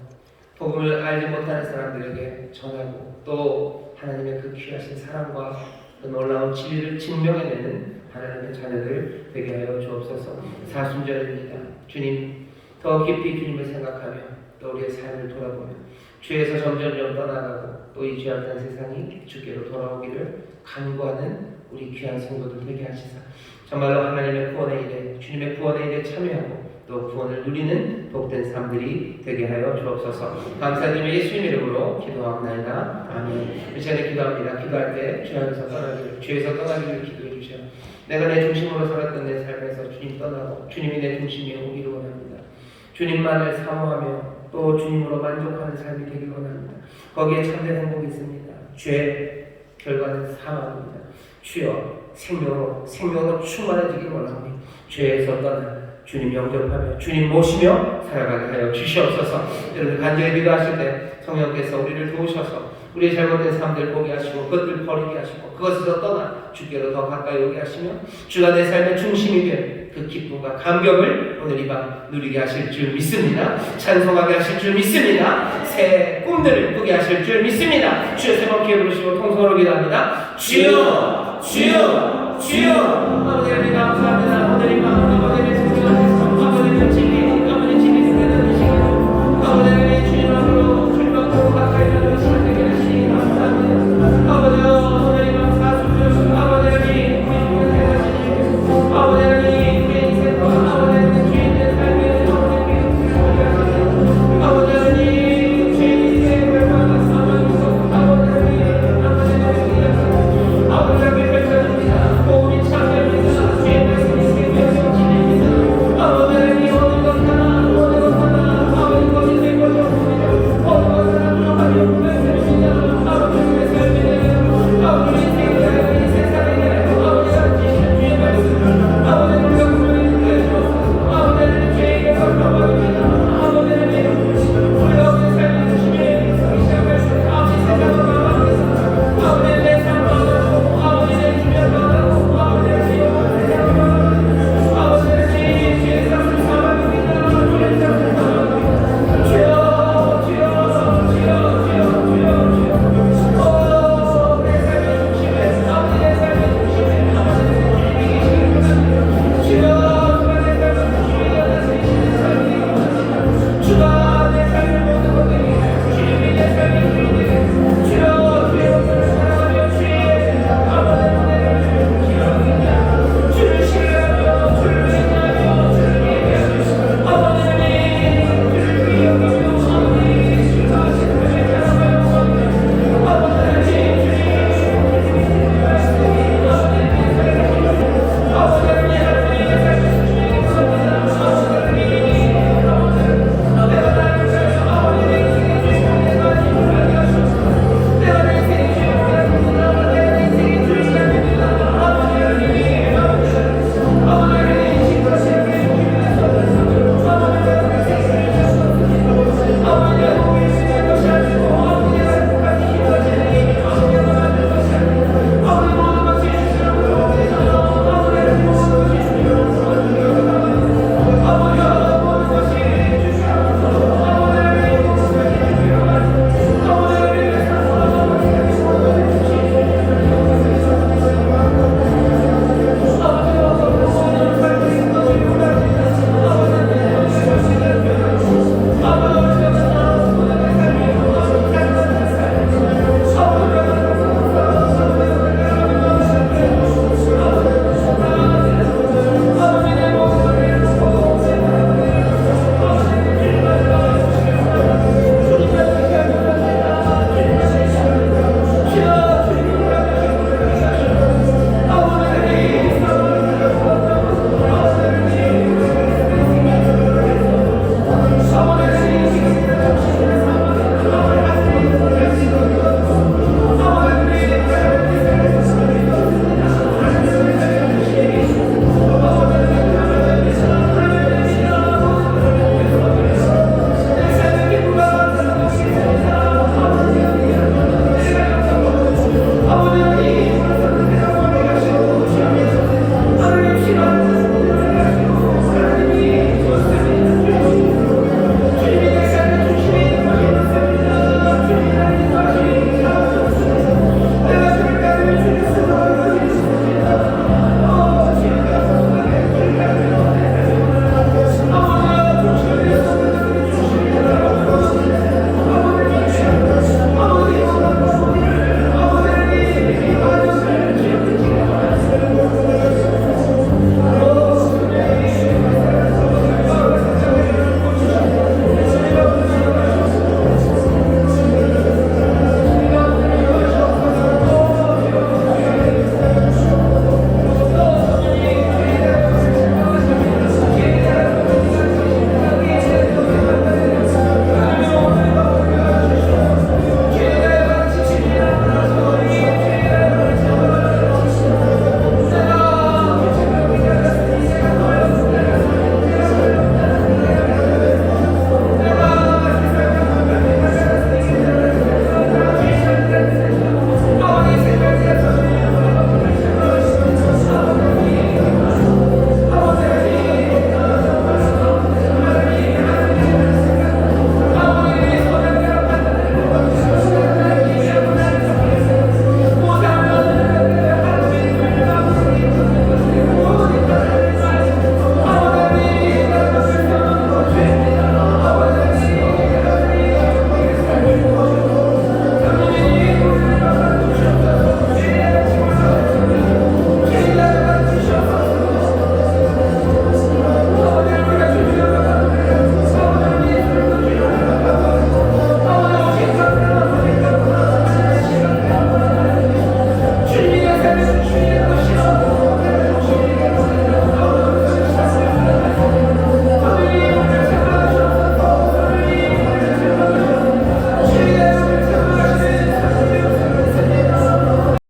복음을 알지 못하는 사람들에게 전하고 또 하나님의 그 귀하신 사랑과 그 놀라운 진리를 증명해내는 하나님의 자녀들 되게 하여 주옵소서. 사순절입니다. 주님 더 깊이 주님을 생각하며 또 우리의 삶을 돌아보며 죄에서 점점 떠나가고 또 이 죄악된 세상이 주께로 돌아오기를 간구하는 우리 귀한 성도들 되게 하시사 정말로 하나님의 구원의 일에 주님의 구원의 일에 참여하고 또 구원을 누리는 복된 삶들이 되게 하여 주옵소서. 감사드리며 예수님 이름으로 기도합니다. 아멘. 이 시간에 기도합니다. 기도할 때 죄에서 떠나기를 기도해 주셔. 내가 내 중심으로 살았던 내 삶에서 주님 떠나고 주님이 내 중심이 오기를 원합니다. 주님만을 사모하며 또 주님으로 만족하는 삶이 되길 원합니다. 거기에 참된 행복이 있습니다. 죄 결과는 사망입니다. 주여 생명으로 충만해지길 원합니다. 죄에서 떠나 주님 영접하며 주님 모시며 살아가게 하여 주시옵소서. 여러분 간절히 기도하실 때 성령께서 우리를 도우셔서 우리의 잘못된 삶들 보게 하시고 그것들 버리게 하시고 그것에서 떠나 주께로 더 가까이 오게 하시며 주가 내 삶의 중심이 된 그 기쁨과 감격을 오늘 이 밤 누리게 하실 줄 믿습니다. 찬송하게 하실 줄 믿습니다. 새 꿈들을 꾸게 하실 줄 믿습니다. 주여 세 번 기회 부르시고 통성으로 기도합니다. 주여 주여 주여 아버지 감사합니다. 오늘 이 밤